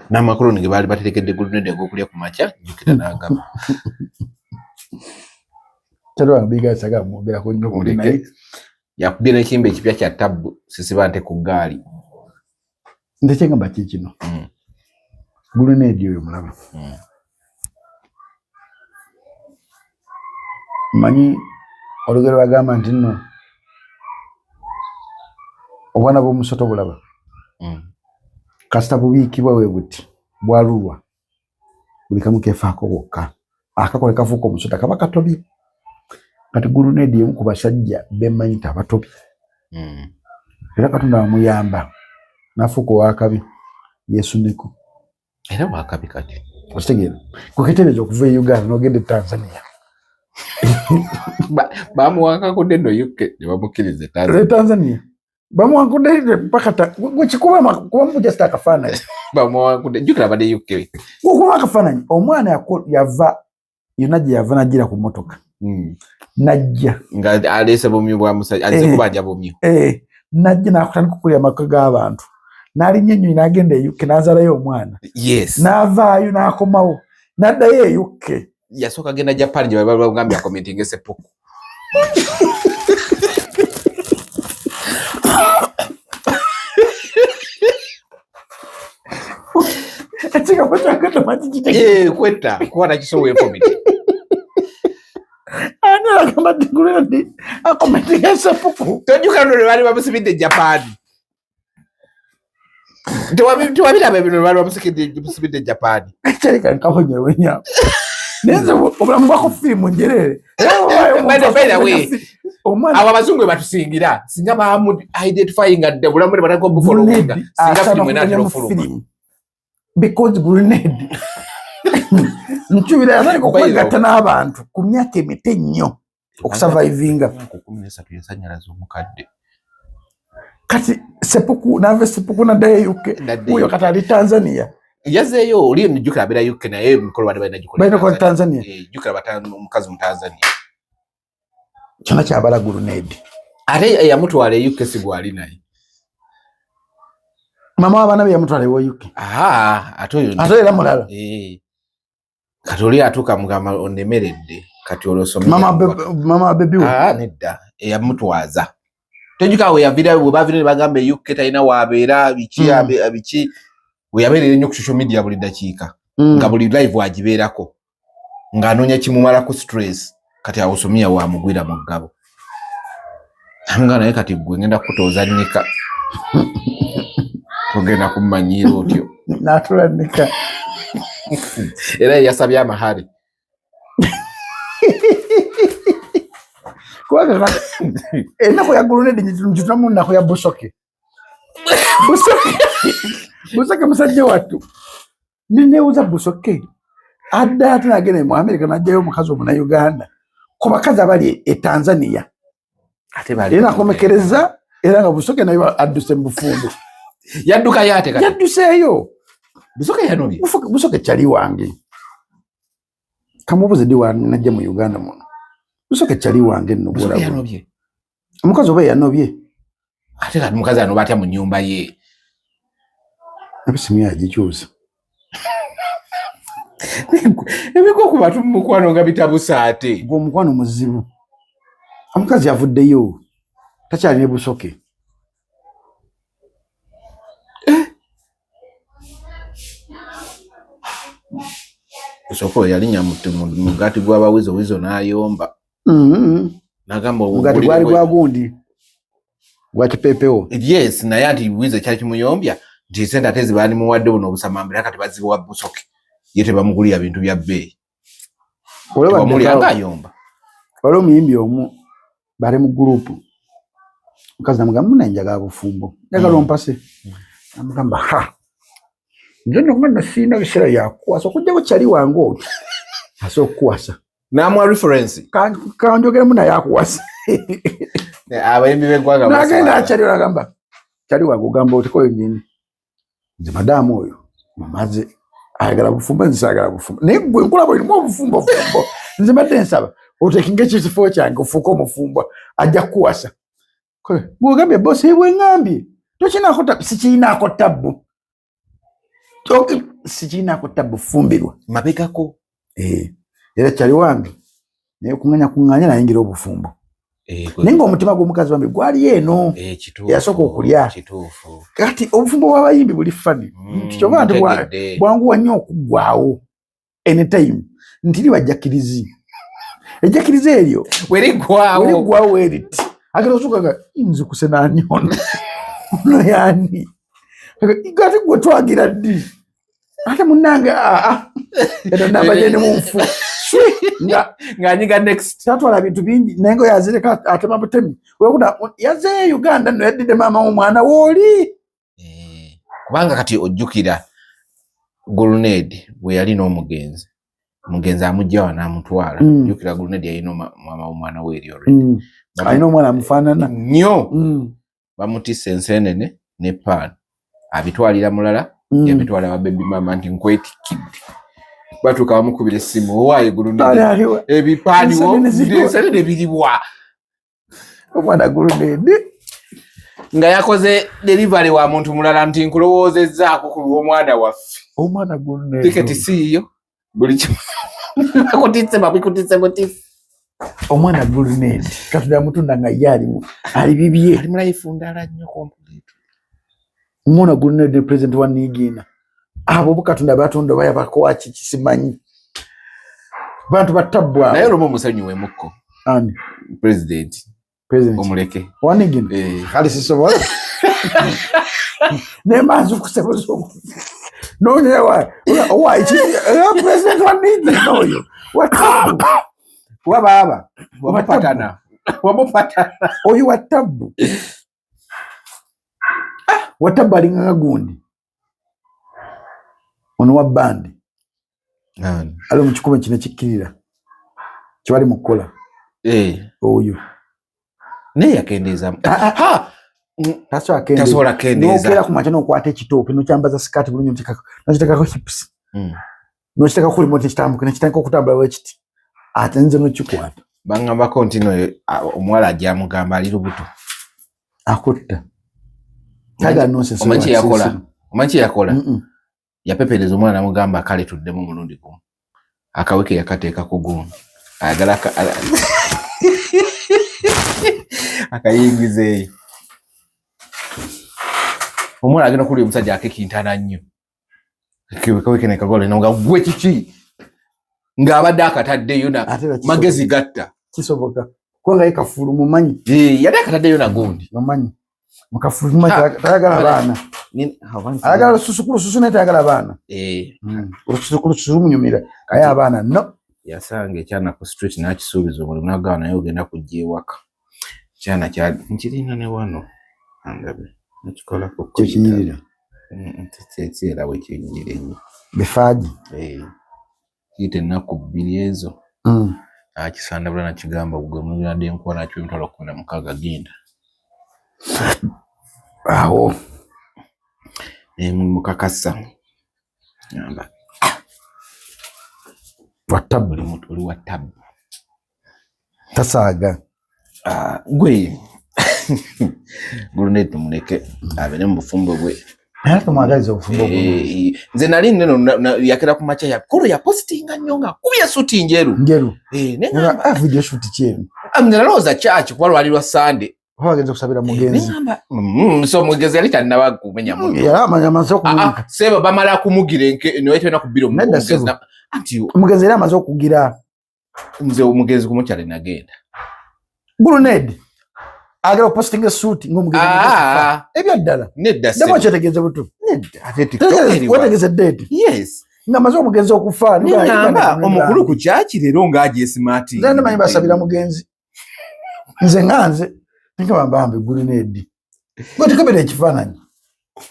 n'amakoloni ge baali baterekedde Gulunedi ag'okulya ku makya jjukira n'agamba kyalwa biga asaga mwogerako nnyo ku naye yakubye n'ekimba ekipya kya tabbu sisiba nte ku ggaali ndekyengamba kikino Gulunedi oyo mulaba manyi olugero bagamba nti nno obwana bw'omusoto bulaba kasita bubiikibwa we buti bwalulwa buli kamu keefaako bwokka akakole kafuuka omusota kaba katobye kati gulunedi emu ku basajja bemanyi nti abatobye era Katonda amuyamba nafuuka owakabi yesuneko era wakabi kati okitegeera kukitereeza okuva e Uganda n'ogenda e Tanzania bamuwankakudde no UK ne bamukkiriza Tanzania bamuwankudde paka gwekikuba kuba mujasta akafaananyi bamuwankudde jjukira badde UK okuba akafaananyi omwana yava yonna gye yava najjira ku mmotoka najja nga aleese bumyu bwa musajja alese kubanja bumyu najja n'akutandika okulya amaka g'abantu n'alinnya ennyonyi n'agenda e UK n'azaalayo omwana n'avaayo n'akomawo n'addayo e UK yasooka agenda Japan gye bali bagambye akomentinga eseppuku ekigambo kyagenda makikitegeeza kwetta kuba nakisobola enkomiti ani agamba nti Gulunedi akomentinga eseppuku tojjukira no lwe baali bamusibidde Japan tewabiraba ebino lwe baali bamusibidde Japan ekyaleka nkabonyewo nnyo nenze obulamu bwako firimu njereere abo abazungu bwe batusingira singa bamu identifyinga dde obulamu bwe batako bufoloinga singa firimu enatera ofuluma because Gulunedi nkyubira yatandika okwegatta n'abantu ku myaka emito ennyo okusurvivinga kati seppuku nava seppuku naddayo e UK uyo kati ali Tanzania yazeeyo oli njukira abeera UK naye emikolo bade balina Tanzania jukira omukazi mu Tanzania kyona kyabala Gulunedi ate yamutwala e UK si gwali naye mama w'abaana be yamutwala e UK ate era mulala kati oli atuuka mugamba onemeredde kati olwosomye mama bebi nedda eyamutwaza tojjuka we yavira bwe bavira ne bagamba e UK talina waabeera biki we yabeerera ennyo ku social media buli ddakiika nga buli live agibeerako ng'anoonya kimumala ku stress kati awo somiya wamugwira mu ggabo nga naye kati gwe ngenda kutooza nnyika togenda kummanyiira otyo n'atula nnika era yasabye amahari kubanga ennaku ya Gulunedi ngitulamu nnaku ya Busoke musajja wattu neneewuza Busoke adda ate nagenda mu America najjayo omukazi omunauganda ku bakazi abali e Tanzania era nakomekereza era nga Busoke nayo adduse mu bufumbo yaddukayo ate kati yadduseeyo Busoke yanobye Busoke kyali wange kamubuze ddi najja mu Uganda muno Busoke kyali wange nno yanobye omukazi oba yanobye ate kati mukazi anoba atya mu nnyumba ye ebisimu yagikyusa ebiko ku bantu mu mukwano nga bitabusa ate omukwano muzibu omukazi avuddeyo takyali ne Busoke Busoke yalinya mugati gw'abawizo n'ayomba nagamba mugati gwali gwa gundi gwa kipepeo yes naye anti wizo kyali kimuyombya nti sente ate zibaani muwadde buno obusamambira kati bazibuwa Busoke ye tebamugulira bintu bya bbeeyi olaba ayomba olwo omuyimbi omu bali mu gurupu mukazi namugamba muna njagala bufumbo njagala ompase namugamba nze nno siina biseera byakukwasa okujjako kyali wange otyo ase okukwasa namwa reference kanjogeremu naye akuwasa abayimbi b'eggwanga nagenda akyali nagamba kyali wange ogamba otikoyo nini nze madaamu oyo mamaze ayagala bufumbo nze saagala bufumbo naye gwe nkulaba erimu obufumbo nze mbadde nsaba otekinga ekifo kyange ofuuka omufumbo ajja kukuwasa gwegambye bosi bweŋŋambye sikiinaako tabbu sikiinaako tabbu fumbirwa mabegako era kyali wange naye kuŋŋanya nayingira obufumbo naye ng'omutima gw'omukazi wange gwali eno yasooka okulya kati obufumbo bw'abayimbi buli fani nti kyova nti bwanguwa nnyo okuggwawo anytime nti libajjakirizi ejjakiriza eryo weriggwawo eriti agenda osukaga nzikuse naani ono yaani ate gwe twagira ddi ate munnange era namba gyene munfu Nganyiga next. Tatwala bintu bingi nengo yazireka atema butemi. Wekuda yaze Uganda no yadde mama omwana woli. Kubanga kati ojjukira Guluned bwe yali n'omugenzi. Mugenzi amujja wana amutwala. Ojjukira Guluned yalina mama omwana we eri already. Alina omwana amufaanana. Nnyo. Bamutisse ensenene ne pan. Abitwalira mulala. Yabitwala wa baby mama nti nkwetikidde. Batuka bamukubira essimu owaaye Guluned. Ebipaaniwo ensenene biribwa. Omwana Guluned. Nga yakoze delivery wa muntu mulala nti nkulowoozezzaako ku lw'omwana waffe. Omwana Guluned. Tiketi siiyo. Buli kimu. Bakutisse babikutisse butisi. Omwana Guluned. Katonda mutunda nga ye alimu. Ali bibye. Ali mulayifu ndala nnyo complete. Omwana Guluned president wa Nigiina. Abo Katonda batonda bayabako kisimanyi. Bantu batabwa. Naye olwo musanyuwe mukko. Ani? President. Omuleke. Wanigina. Kali sisobola. Ne manzu kusebozo. No ne wa ichi president wa Nigiina oyo. Wababa. Wamupatana. Oyo watabu. Watabu alinga gundi. Ono wa bandi. Ali mukikume kino kikkirira. Kiwali mukola. Oyo. Ne yakendeza. Tasobola kendeza. Nokera ku macha nokwata ekitooke nokyambaza skati bulungi nokitekako hips. Nokitekako kuli moto kitambuka nekitandika okutambula wekiti. Ate nze nokikwata. Bangamba kontino omuwala ajja mugamba ali lubuto. Akutta. Kaga nonsense. Omanchi yakola. Yapepereza omwana mugamba kale tuddemu mulundi gumu. Akaweke yakateeka ku gumu. Ayagala akayingizeeyo. Omwana agenda kuli omusajja akekintana nnyo. Kaweke nekagole nga gwe kiki? Ng'abadde akataddeyo na magezi gatta. Kisoboka. Kwanga yekafulu mumanyi. Yali akataddeyo na gundi. Mumanyi. Mukafulu mumanyi tayagala baana. Ayagala susu ne tayagala baana. Susu munyumira. Kaya abaana no. Yasanga ekyana ku street n'akisuubiza omulimu n'agamba naye ogenda kujja ewaka. Kyana kyali nkirina ne wano. Angabe. Nakikola ku kinyirira. Tetera we kinyirira ennyo. Bifaaji. Kiyita ennaku bbiri ezo. Akisandabula nakigamba gwe mulirande enkuba nakyo emitwalo 16 genda. Awo. Mukakasa. Yamba. Watabu oli watabu. Tasaaga. Gwe. Guluned tumuleke abene mu bufumbo bwe. Hata mwagaliza bufumbo bwe. Nze nali neno yakera ku macha ya kolo ya postinga nnyo nga kubya suti njeru. Nenga video shoot kyenu. Amna loza chachi kuba lwali lwa Sunday. Wagenza kusabira mugenzi. So mugenzi ali tanna kumenya mugenzi. Ya amaze okumugira. Seba bamala kumugira niwete na kubira mugenzi. Anti mugenzi ali amaze okugira. Nze omugenzi kumukyale nagenda. Guluned. Agera posting suit ngomugenzi. Ebyo ddala. Nedda se. Demo kyetegeeza butu. Nedda. Ate TikTok. Wetegeeza date. Yes. Ngamaze omugenzi okufa. Ngamba omukulu ku chachi lero ngaje smart. Nze manyi basabira mugenzi. Nze nganze. Nikabambe Guluned. Gwe tukabera ekifaananyi.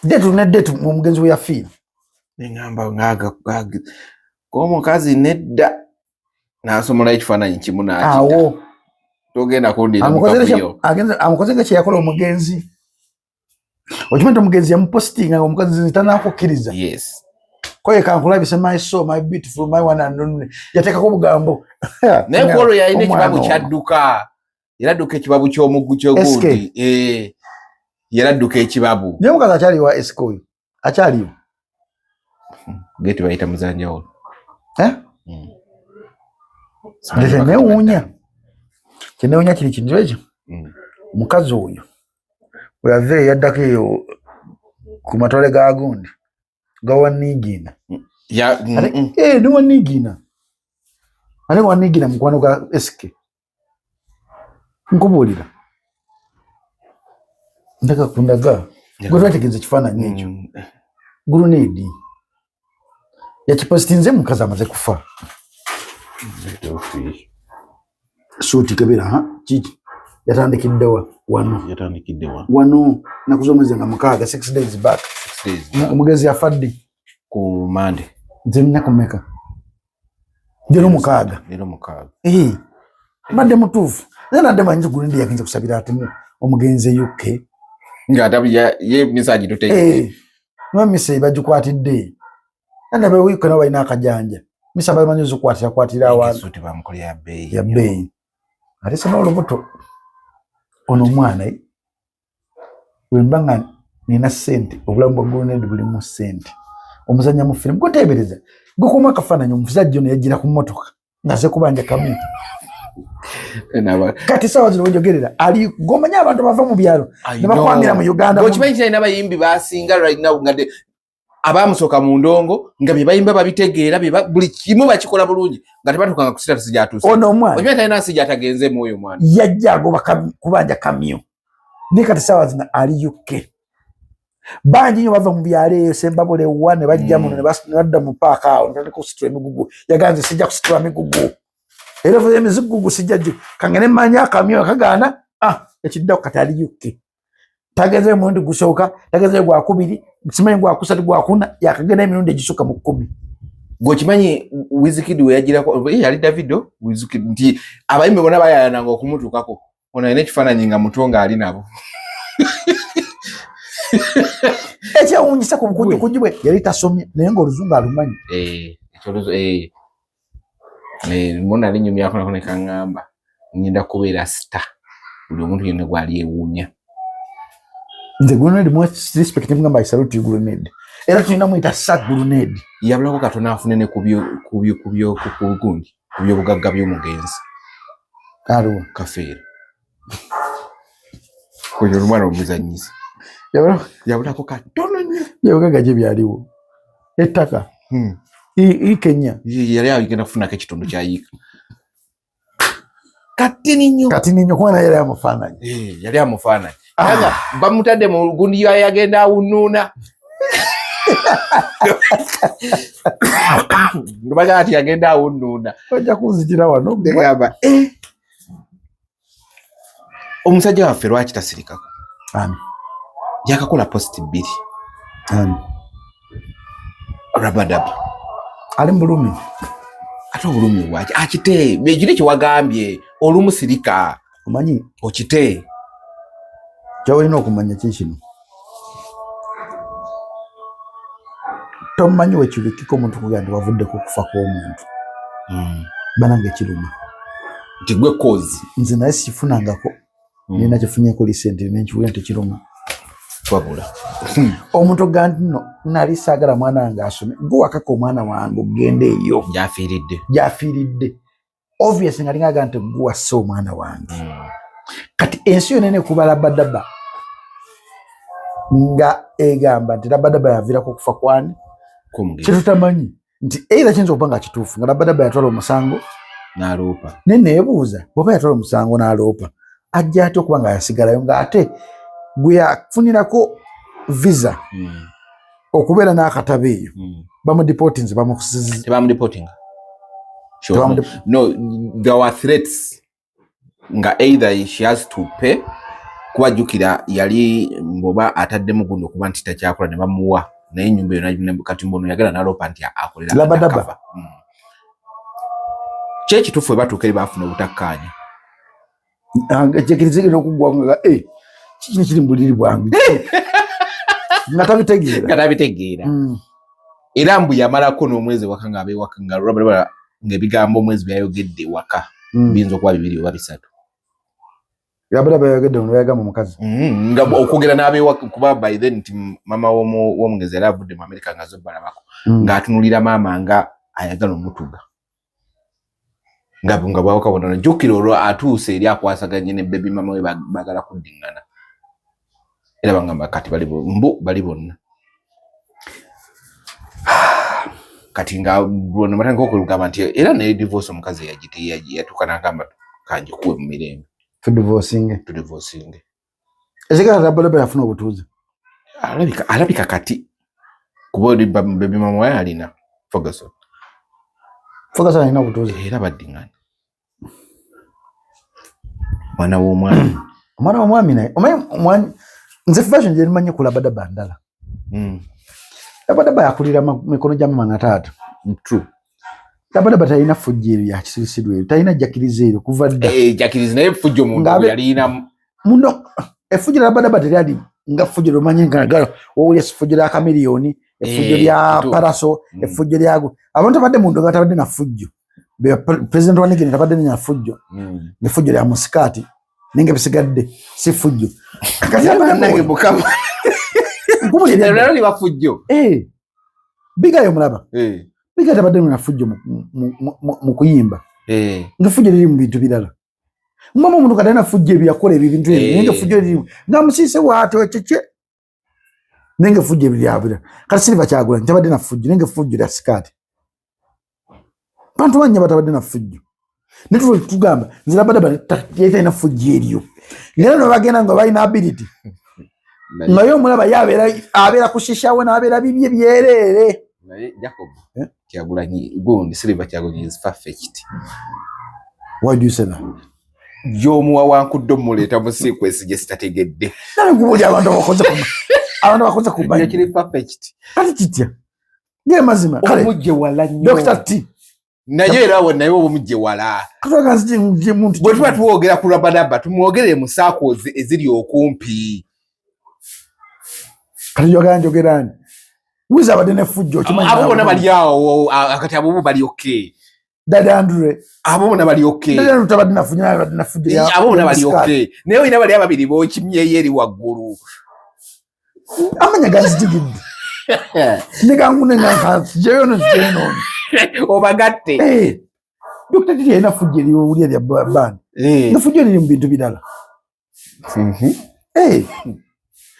Date mu mugenzi we yafiira. Ngamba ngaga ko mukazi nedda. Nasomola ekifaananyi kimu n'akita. Awo. Togenda kundira mukavuyo. Amukozenga kye yakola omugenzi. Okimanyi omugenzi yamupostinga omukazi tanakukkiriza. Yes. Koye kankulabise my soul, my beautiful, my one and only. Yateekako obugambo. Naye kwolwo yalina ekibabu kyadduka. Yaradduka ekibabu ky'omuggu ky'ogundi. Yaradduka ekibabu. Naye omukazi akyaliwa esikoyo. Akyaliwo. Geti bayita muzanjawulo. Newuunya. Kinewuunya kiri kintu ekyo. Omukazi oyo bwe yava yaddako eyo ku matwale ga gundi gawa Nigiina. Ni wa Nigiina. Ale wa Nigiina mukwano ga SK. Nkubuulira. Ndaka kundaga. Gwe lwategeeza ekifaananyi ekyo. Guluned. Yakipositinze mukazi amaze kufa. Suti Kabira kiki yatandikiddewa wano nakuzomwezi nga mukaaga 6 days back. Omugezi yafadde ku Monday nzenya kumeka jero mukaaga badde mutuufu nana adde manyi gundi yagenze kusabira atimu omugenzi UK nga atabiya ye message tuteke no message bajukwatidde nanda be wiko na waina akajanja misaba manyi kwatira awantu suti bamukole ya bei ate sana olubuto ono mwana wembanga nina sente obulamu bwa Grenade buli mu sente omuzanya mu film gotebereza gukoma kafananya omuzajjo ne yagira ku motoka naze kubanja kamera kati sawa zino njogerera ali gomanya abantu bava mu byalo ne bakwamira mu Uganda gochimanyi ina bayimbi basinga right now ngade abamusoka mu ndongo nga bye bayimba babitegeera buli kimu bakikola bulungi nga tebatukanga kusita sijatusa ono mwana okimanyi tayina sijatagenze moyo mwana yajjago kubanja kamyo ne kati sawa zino ali UK banji nyo bava mu byalo Sembabule wane bajja muno ne badda mu park awo ntale ku sitwa emigugu yaganze sijja kusitwa emigugu era vye mizigugu sijjaju kangene manya kamyo kagana ekidda katali UK tagaze mundi gushoka tagaze gwa kubiri simanyi gwa kusatu gwa kuna yakagenda emirundi gishuka mu 10 gochimanyi Wizkid we yagira ko yali Davido Wizkid nti abayimbe bona bayana ngo kumutukako ona ene kifananyi nga mutonga ali nabo echa unyisa ku kujibwe yali tasomye naye ngo oluzungu alumanyi ekyo ne mona ali nyumya ko nakone kangamba nyinda kubeera star buli omuntu yene gwali ewunya nze Grenade mu respect ngamba salute Grenade era tulina muita sack Grenade yabulako katona afunene kubyo kugundi kubyo bugagga by'omugenzi karo kafeera koyo rumwana omuzanyisa yabulako katono nnyo yabugagga gye byaliwo ettaka Kenya yali agenda kufuna ekitundu kya yika katini nnyo kwana yali amufaananyi yali amufaananyi aga bamutadde mu gundi yagenda awununa ngobaga ati yagenda awununa ojja kuzitira wano ngamba omusajja waffe lwaki tasirikako yakakola post 2 Rabadaba ali mbulumi ate obulumi bwaki akite begire kiwagambye olumusirika omanyi okite kyawalina okumanya kikino tomanyi wekibikiko omuntu kugandi wavuddeko okufa kw'omuntu banange kiruma nti gwe kozi nze naye sifunangako nina kifunyeko lisente nenkiwuya nti kiruma wabula omuntu ogandi no nali saagala mwana wange asome gwe wakaka omwana wange ogende eyo gyafiiridde obvious nga linga nti gwe wasse omwana wange kati ensi yo nene kuba Rabadaba nga egamba nti Rabadaba yaviirako okufa kwani kyetutamanyi nti era kiyinza okuba nga kituufu nga Rabadaba yatwala omusango n'aloopa naye neebuuza bw'oba yatwala omusango n'aloopa ajja ate okuba nga yasigalayo ng'ate gwe yafunirako visa okubeera n'akatabo eyo bamudipotinze tebamudipotinga no there were threats nga either she has to pay kubajjukira yali mboba ataddemu gundi okuba nti takyakola ne bamuwa naye ennyumba eyo kati mbono yagala n'aloopa nti akolera Rabadaba kyekituufu we batuuka eri baafuna obutakkaanya kyekirizigenda okuggwanga kikino kiri mu buliri bwange nga tabitegeera era mbu yamalako n'omwezi waka nga abeewaka nga Rabadaba ng'ebigambo omwezi byayogedde waka biyinza okuba 2 oba 3 Rabadaba yayogedde ono yagamba omukazi nga okwogera n'abeewaka kuba by then nti mama w'omugezi yali avudde mu America nga zo balabako ng'atunulira maama nga ayagala omutuga nga bwawaka bonna jjukira olwo atuuse eri akwasaganye ne baby mama we bagala kuddingana era bangamba kati bali bonna kati nga bona matanga okugamba nti era ne divorce omukazi yatuuka n'agamba kanjikuwe mu mirembe tudivorcing ezekala Rabadaba yafuna obutuuze alabika kati kuba baby mama we alina Ferguson Focus alina butuuzi. Era baddingana. Mwana w'omwami. Omwana w'omwami naye omanyi nze fashion gye nimanyi kulabadaba ndala. Labadaba yakulira mikono gya mama na taata. True. Labadaba talina fujjiro ya kisirisirwe. Talina jakirizeero kuva dda. Jakirize naye fujjo muntu yalina muno efujjiro labadaba teri nga fujjiro manyi ngagalo owuli fujjiro ya kamiliyoni efujjiro lya paraso efujjiro lyago abantu badde mundu gatabadde na fujjo. President wa Nigeri tabadde na fujjo. Ne fujjo lya musikati ninge bisigadde si fujjo. Kati abanange bukama. Kubuli lero ni bafujjo. Biga yo mulaba. Biga tabadde na fujjo mu kuyimba. Nga fujjo liri mu bintu birala. Mama mundu kadana fujjo ebyakola ebintu ebyo ninge fujjo liri nga musise wato cheche. Ninge fujjo byabira. Kati Silver Kyagulanyi tabadde na fujjo ninge fujjo lya sikati. Bantu banya batabadde na fujjo. Netu tugamba nzira badaba yeta ina fujjo eriyo. Ngera no bagenda ngo bayina ability. Nayo mulaba abera kushishawe na abera bibye byerere. Naye Jacob Kyagulanyi gundi Silver Kyagulanyi is perfect. Why do you say that? Jomuwa wankuddo muleta mu sequence je sitategedde. Nani kubuli abantu bakoze kubanya. Yakiri perfect. Kati kitya. Nge mazima. Omujje wala nnyo. Dr. T. Naye era wo naye omujje wala. Katoka nje muntu. Bwe tuba tuwogera ku Labadaba tumwogere mu saako eziri okumpi. Kati jogerani. Wiza abadde ne fujjo kimanyi. Abo bona bali awo akati abo bali okay. Dada Andre. Abo bona bali okay. Dada tutabadde na fujjo abadde na fujjo ya. Abo bona bali okay. Naye ina bali ababiri bo kimye yeri waggulu. Amanya gazigidde. Nigangune nga jeyono jeno. Obagatte. Dr. T ina fujjo eri uli ya band. Na fujjo eri mu bintu bidala.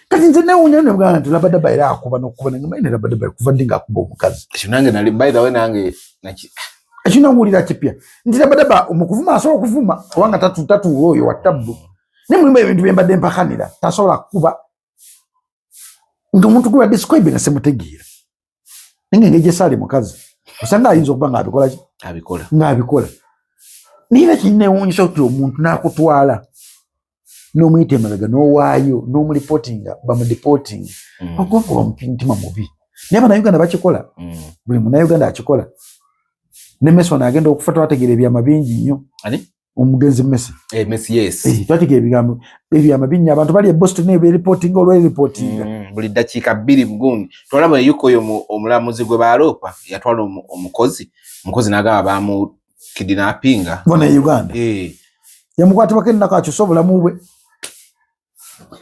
Kati nze nawunya ne bwantu Labadaba era akuba nokuba ngamaine Labadaba kuva ndinga akuba omukazi. Kinange nali by the way nange naki. Akina ngulira kipya. Ndi Labadaba omukuvuma asobola okuvuma wanga tatu oyo watabu. Ne mulimba ebintu byembadde mpakanira tasobola kuba. Ngo muntu gwe describe na semutegira. Ngeje sali mukazi. Usanga ayinza okuba ngabikola ki? Abikola. Ngabikola. Niba kinne wonyisa okuti omuntu nakutwala. No mwite malaga no wayo no mu reportinga ba mu reporting ogongo ba mpintima mubi neba na Uganda bakikola buli mu na Uganda akikola ne Messi na agenda okufuata wategere ebyama bingi nnyo ani omugenzi Messi Messi yes twategere ebigambo ebyama bingi abantu bali e Boston ne reporting olwe reporting buli dakika 2 mgundi twalaba yuko yo omulamuzi gwe baalopa yatwala omukozi nagaba ba mu kidnappinga bona Uganda yamukwata bakenda kacho sobola mubwe.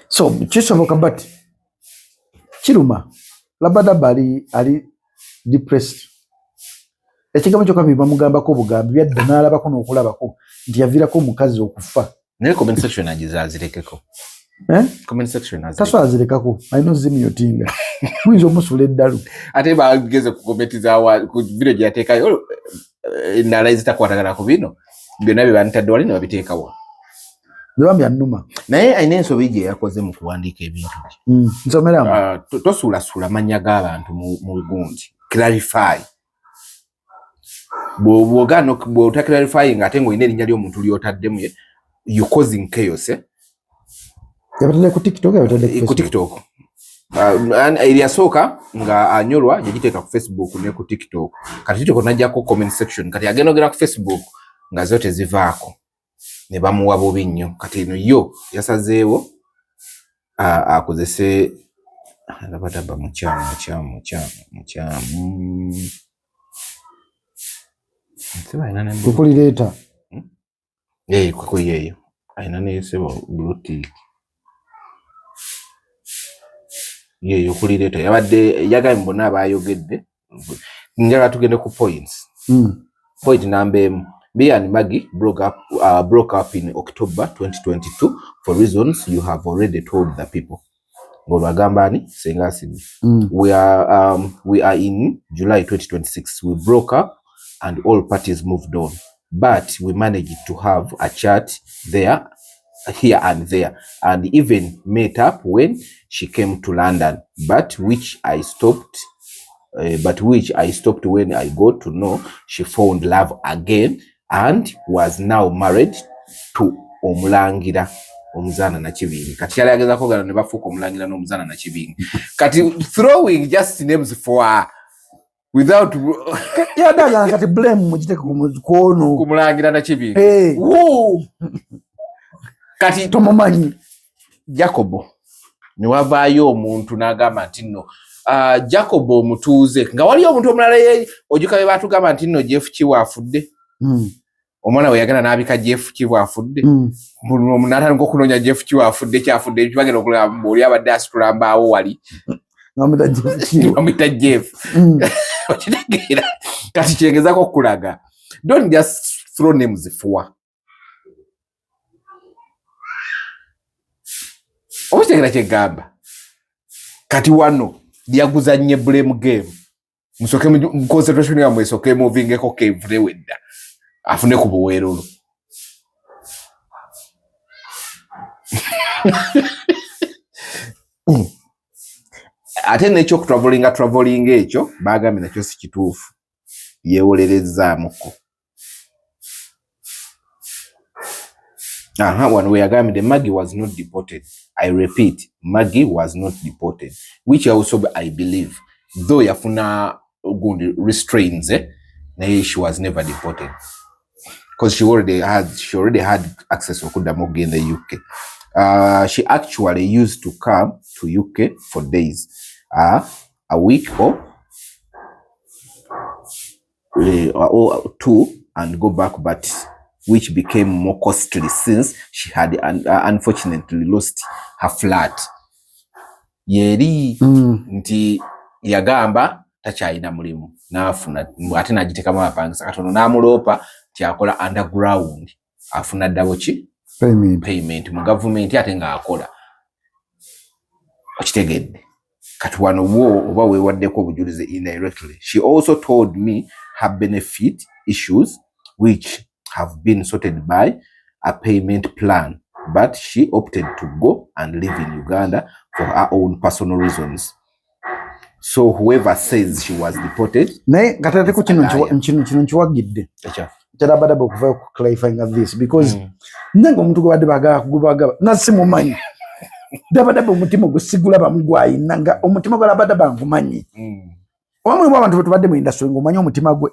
So chisoboka but Kiruma Labadaba ali depressed. Ekigamba kyo kabiba mugamba ko bugambi byadda nalaba ko nokulabako nti yavirako mukazi okufa. Ne comment section agizazirekeko. Comment section azireka. Taso azirekako. Ayino zimi yotinga. Mwizo musule eddalu. Ate bageze ku comment za ku video gyateka yo nalaiza kwatagala ku bino. Byonna bibantadde wali ne babiteekawo. Ndabambya nnuma. Naye ayina ensobi gye yakoze mu kuwandiika ebintu bye. Nsomeramu. Tosuulasula mannya g'abantu mu gundi. Clarify. Bw'ota clarifying ate ng'olina erinnya ly'omuntu ly'otaddemu you causing chaos. Yabatadde ku TikTok yabatadde ku TikTok. Eryasooka nga anyolwa yagiteeka ku Facebook ne ku TikTok. Kati TikTok najjako comment section. Kati agenda ogera ku Facebook nga zo tezivaako. Ne bamuwa bubi nnyo kati eno yo yasazeewo akozese Labadaba mukyamu kukulireta kukuliyeyo ayina nesebo blutik yeyo kulireta yabadde yagaye mbona abayogedde njagala tugende ku points point number Me and Maggie broke up in October 2022 for reasons you have already told the people. Golwagambani Sengasini. We are in July 2026. We broke up and all parties moved on. But we managed to have a chat here and there, and even met up when she came to London, but which I stopped but which I stopped when I got to know she found love again and was now married to Omulangira Omuzana Nakibingi. Kati yali agezako gano ne bafuuka Omulangira n'Omuzana Nakibingi. Kati throwing just names for her without yadaga kati blame mujiteke kuono Kumulangira Nakibingi. Hey. Kati tomumanyi Jacobo ne wavaayo omuntu n'agamba nti nno Jacobo Omutuuze nga waliyo omuntu omulala ojuka be baatugamba nti nno Jeff Kiwa afudde. Omwana we yagala n'abika Jeff Kiwa afudde. N'atandika okunoonya Jeff Kiwa afudde kyafudde ekyo bagenda okulaba oli abadde asitula mbaawo wali ng'amuyita Jeff. Okitegeera kati kyengezaako okulaga don't just throw names for okitegera kyegamba kati wano lyaguza nnyo blame game musoke mu concentration ya mwesoke movingeko kevule wedda afune ku buweerolo ate n'ekyo traveling ekyo bagambye nakyo si kituufu yeewolerezaamuko. One way agambye Maggie was not deported. I repeat, Maggie was not deported, which also I believe, though yafuna good restraints, she was never deported because she already had access to Kudamogi in the UK. She actually used to come to UK for days, a week or two, and go back, but which became more costly since she had unfortunately lost her flat. Yeri nti yagamba takyalina mulimu n'afuna ate n'agitekamu apangisa katono n'amuloopa tyakola underground afuna ddabo ki payment mu gavumenti ate ng'akola. Okitegedde kati wano wo oba weewaddeko obujulizi indirectly. She also told me her benefit issues which have been sorted by a payment plan, but she opted to go and live in Uganda for her own personal reasons. So whoever says she was deported, naye gatateko kino nkiwagidde kyalabadde okuva ku clarifying this because nange omuntu gwabadde bagaba nasimumanyi dabadde omutima gusigula bamugwayina nga omutima gwalabadde bangumanyi omwe bw'abantu betubadde mu industry ng'omanyi omutima gwe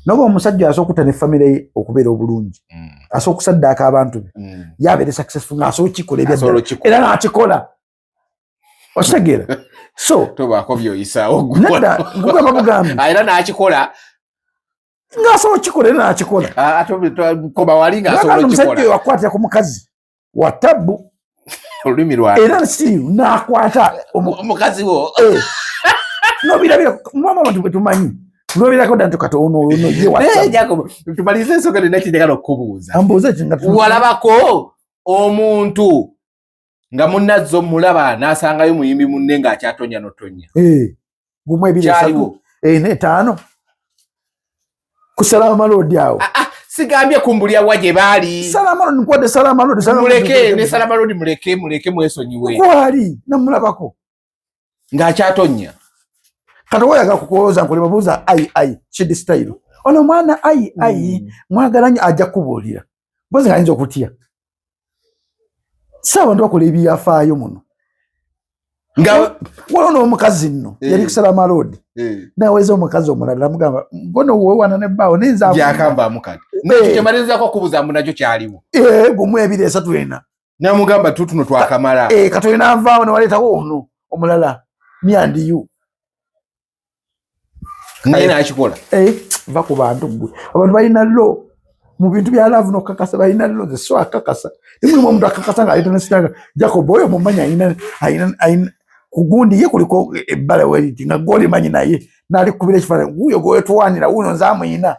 noba omusajja asobola okutta ne famire ye okubeera obulungi asobola okusaddaaka abantu be yabeere successful ng'asobola okikola ebyadda era n'akikola okitegeera so tobaako by'oyisaawo nedda ngugamba bugambi era n'akikola ng'asobola okikola era n'akikola koba wali ng'asobola okikola omusajja oyo akwatira ku mukazi wa tabbu olulimi lwa era siriu n'akwata omukazi wo nobirabira mwamu abantu bwe tumanyi nobirako dda ntukatono ye Jacob tumalize ensonga nina kinjagala okubuuza ambuuza kinga walabako omuntu nga munnazza omulaba n'asangayo muyimbi munne ng'akyatonya notonya gumu ebiri esatu n'etaano ku Salama Road awo sigambye kumbulya wa gye baali Salama Road nkwadde Salama Road muleke ne Salama Road muleke mwesonyiwe kwali namulabako ng'akyatonya kati oyaga kukuwoza nkole babuuza ai kidi style ono mwana ai mwagala nnyo ajja kubuulira mpozi ng'ayinza okutya si abantu bakola ebyafaayo muno nga waliwo n'omukazi nno yali ku Salama Road naweza omukazi omulala namugamba ngono wewana nebbaawo nenzagyakambaamu kati nakyo kyemalirizako okubuuza mbu nakyo kyaliwo gumu ebiri esatu ena namugamba tutuno twakamala kati olina nvaawo newaleetawo ono omulala myandiyu naye nakikola va ku bantu gwe abantu balina lo mu bintu bya laavu n'okukakasa balina lo ze so akakasa imulimu omuntu akakasa ng'aleeta nesitanga Jacob oyo mumanyi ayina kugundi ye kuliko ebbala weriti nga gwolimanyi naye naali kukubira ekifaananyi wuuyo gwetwanira wuuno nzaamuyina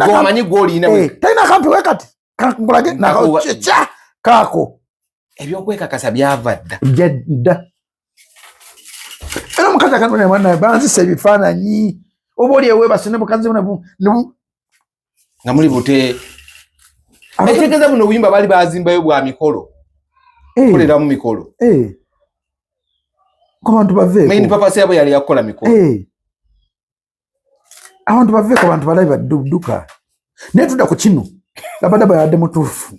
gomanyi gwolina talina kampi wekati kakulage kaako ebyokwekakasa byava dda jadda era omukazi akanmwana banzisa ebifaananyi oba oli ewebase ne bukazi nga muli bute ekitegeeza buno obuyimba baali bazimbayo bwa mikolo kolera mu mikolo ko abantu baveeko main purpose yabo yali yakola mikolo abantu baveeko abantu balabi badduka naye tudda ku kino labadaba yadde mutuufu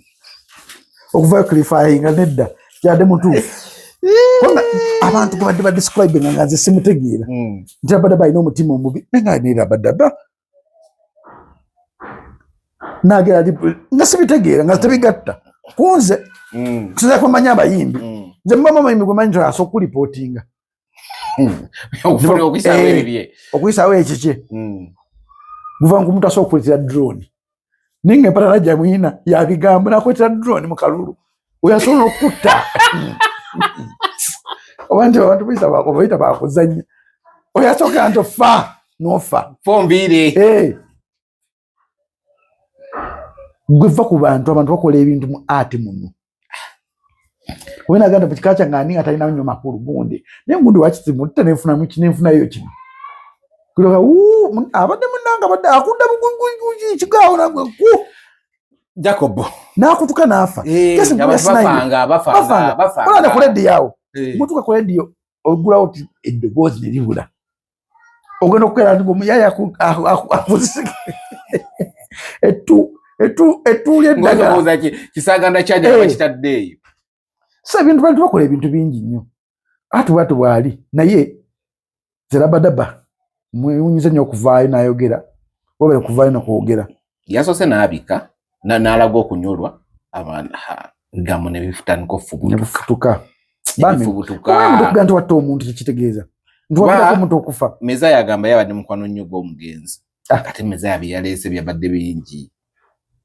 okuvayo clarifying nedda yadde mutuufu kona abantu badde badescribe nga nze simutegeera nti labadaba alina omutima omubi nenga ni labadaba nagera nga sibitegeera nga tebigatta kunze tuza kumanya abayimbi nze mama mayimbi gumanyi nti okulipootinga okuyisaawo ekikye guva nku muntu asobola okukuletera drone ninga empata najja mwina yabigambo nakuletera drone mu kalulu oyasobola okutta oba nti abantu bayita bakuzanya oyasooka nti ofa nofa fombiire gweва ku bantu bakola ebintu mu ati muno wena ganda bukikacha ngani atalina nnyo makulu gundi naye gundi wakizimu tenefuna mu kinefunayo kino kuloka abadde munanga badde akunda bugungu kigawo nagwe ku Jacob nakutuka nafa kesi bafanga wala ku radio yawo mutuka ku radio ogula oti eddobozi nelibula ogenda okukera ngo muyaya akuzisike etulye daga ngoza kisaganda kyaja bakitaddeyo so ebintu bantu bakola ebintu bingi nnyo atu bwali naye zerabadaba mwunyize nnyo okuvaayo n'ayogera wabere kuvaayo n'okwogera yasose n'abika n'alaga okunyolwa abaana gamu nebifutandika okufubutuka bamifubutuka nti watta omuntu tekitegeeza nti wabirako omuntu okufa Mezaya agamba yabadde mukwano nnyo gw'omugenzi kati Mezaya byeyaleese byabadde bingi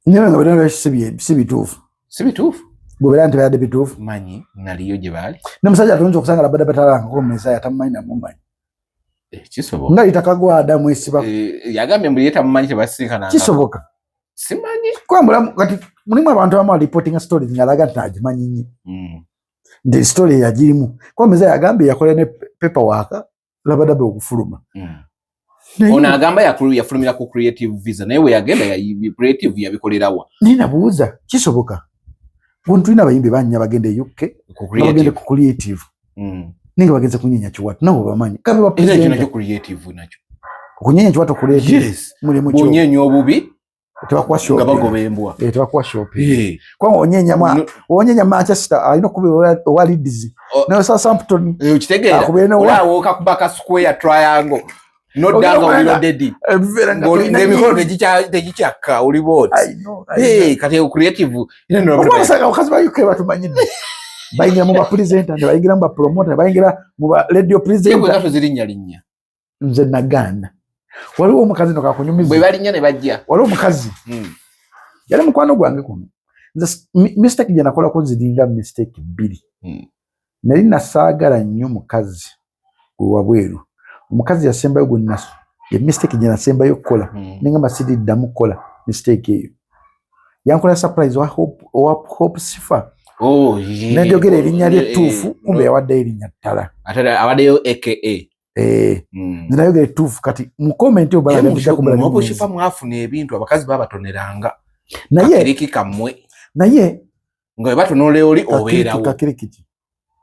nyewe nga bera si bituufu bwebera nti bayadde bituufu manyi naliyo gye baali n'omusajja atonze okusanga labadde batalanga ko Mezaya tamumanyi namumanyi kisoboka nga litakagwa Adamu esiba yagambye mbuli yetamumanyi tebasinkana kisoboka simanyi kwambula kati mulimu abantu abamu reporting stories ngalaga nti agimanyi nnyo nti story yagirimu kwa Mezaya agambye yakola ne paperwork labadde okufuluma ona agamba yafulumira ku creative visa naye we yagenda ya creative yabikolerawa nina buuza kisoboka buntu ina bayimbi banya bagende UK bagende ku creative ninga bagenze kunyenya chiwatu nabo bamanyi kabe ba president ina creative nacho kunyenya chiwatu creative muri mucho kunyenya obubi tebakwa shop ngabagobembwa tebakwa shop kwa onyenya Manchester alino kube walidizi na Southampton ukitegeera olawo kakubaka square triangle no danga ulilo dedi ngemikolo tegichaka ulibot kati creative ina ndo bakasaka okazi ba UK batumanyine bayingira mu ba presenter ne bayingira mu ba promoter ne bayingira mu ba radio presenter yego gato zirinya nze naganda waliwo omukazi no kakunyumiza bwe balinya ne bajja waliwo omukazi yali mukwano gwange kuno nze mistake je nakola ko ziringa mistake bbiri nali nasaagala nnyo mukazi wabweru omukazi yasembayo gonna ye mistake je nasembayo kola ninga masidi damu kola mistake eyo yankola surprise wa hope sifa nenjogera erinnya ly'ettuufu kumbe yawadde erinnya ttala ate awaddeyo aka zinayogera ettuufu kati mu comment obalaapo shifa mwafuna ebintu abakazi babatoneranga kakiriki kammwe naye nga we batonole oli obeerawo nga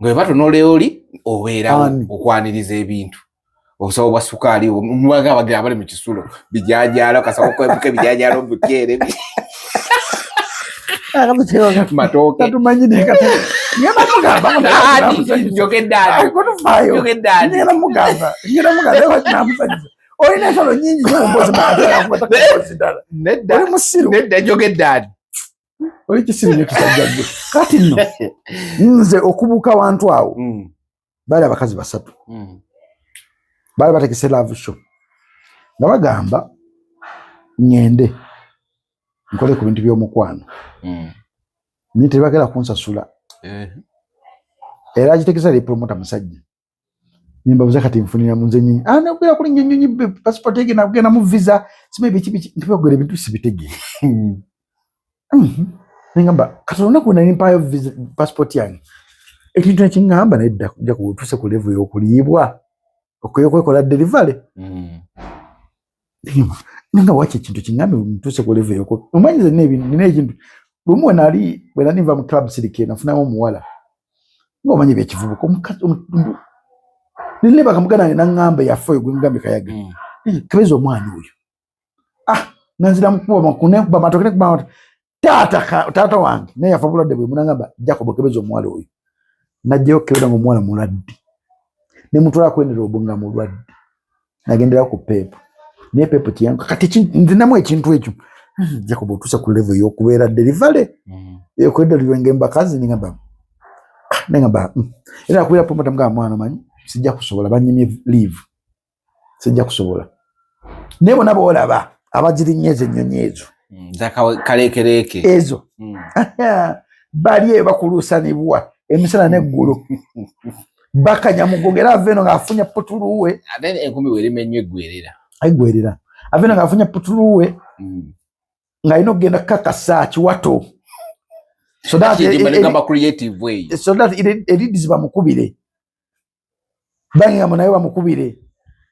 we batonole oli obeerawo okwaniriza ebintu obusawo bwa sukaali mwaga abagira abali mu kisulo bijajaalo kasako kwebuke bijajaalo butyere matooke tatumanyine kata ngena mugamba njogeddaani ngena mugamba namusanyisa olina ensolo nyingi nyombozi oli musiru nedda njogeddaani oli kisiru nekisajjadde kati nno nze okubuuka wantu awo baali abakazi basatu baali batekese love show nga bagamba ngende nkole ku bintu by'omukwano naye tebagala kunsasula era agitegesa li promota musajja nimbabuza kati nfunira munze nyinyi nakwera kuli nyinyi passport ege nagenda mu visa sima biki ntibagwere bintu sibitegere ningamba katona kuna nimpayo visa passport yange ekintu ekingamba nedda kujja kutuse ku level y'okulibwa okwekola delivery ninga wache kintu kingambe ntuse ku level y'oko umanyize nine ekintu lumwe nali bwe niva mu club sirike nafuna omuwala ngomanye bye kivubuko nile bakamugana nangamba yafoyo gwingambe kayaga kebezo omwana oyo nanzira mukuba makune kuba matokene kuba tata wange naye yafa bulwadde bwe munangamba Jacob kebezo omwana oyo najjayo kebera omwana muladdi ne mutwala kwendera obunga mulwadde nagendera ku pepo ne pepo tiyanka kati ndinamu ekintu ekyo Jacob otusa ku level y'okubeera delivery ekwenda liwengemba kazi ningamba era kuira pomata mga mwana manyi sijja kusobola banyimye leave sijja kusobola nebo nabo olaba abajirinyeze nnyonyezo zaka kalekereke ezo bali bakulusanibwa emisana neggulu bakanya mugongera aveno ngaafunya potuluwe then enkumi werimenywe gwerera aigwerera aveno ngaafunya potuluwe nga ino genda kakasa kiwato so that creative way so that it bamukubire Birmingham nayo bamukubire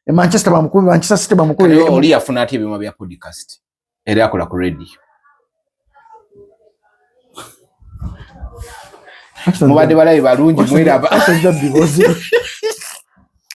Manchester bamukubire Manchester City bamukubire oli yafuna ati ebima bya podcast era akola ku radio mubadde balayi balungi mwera aba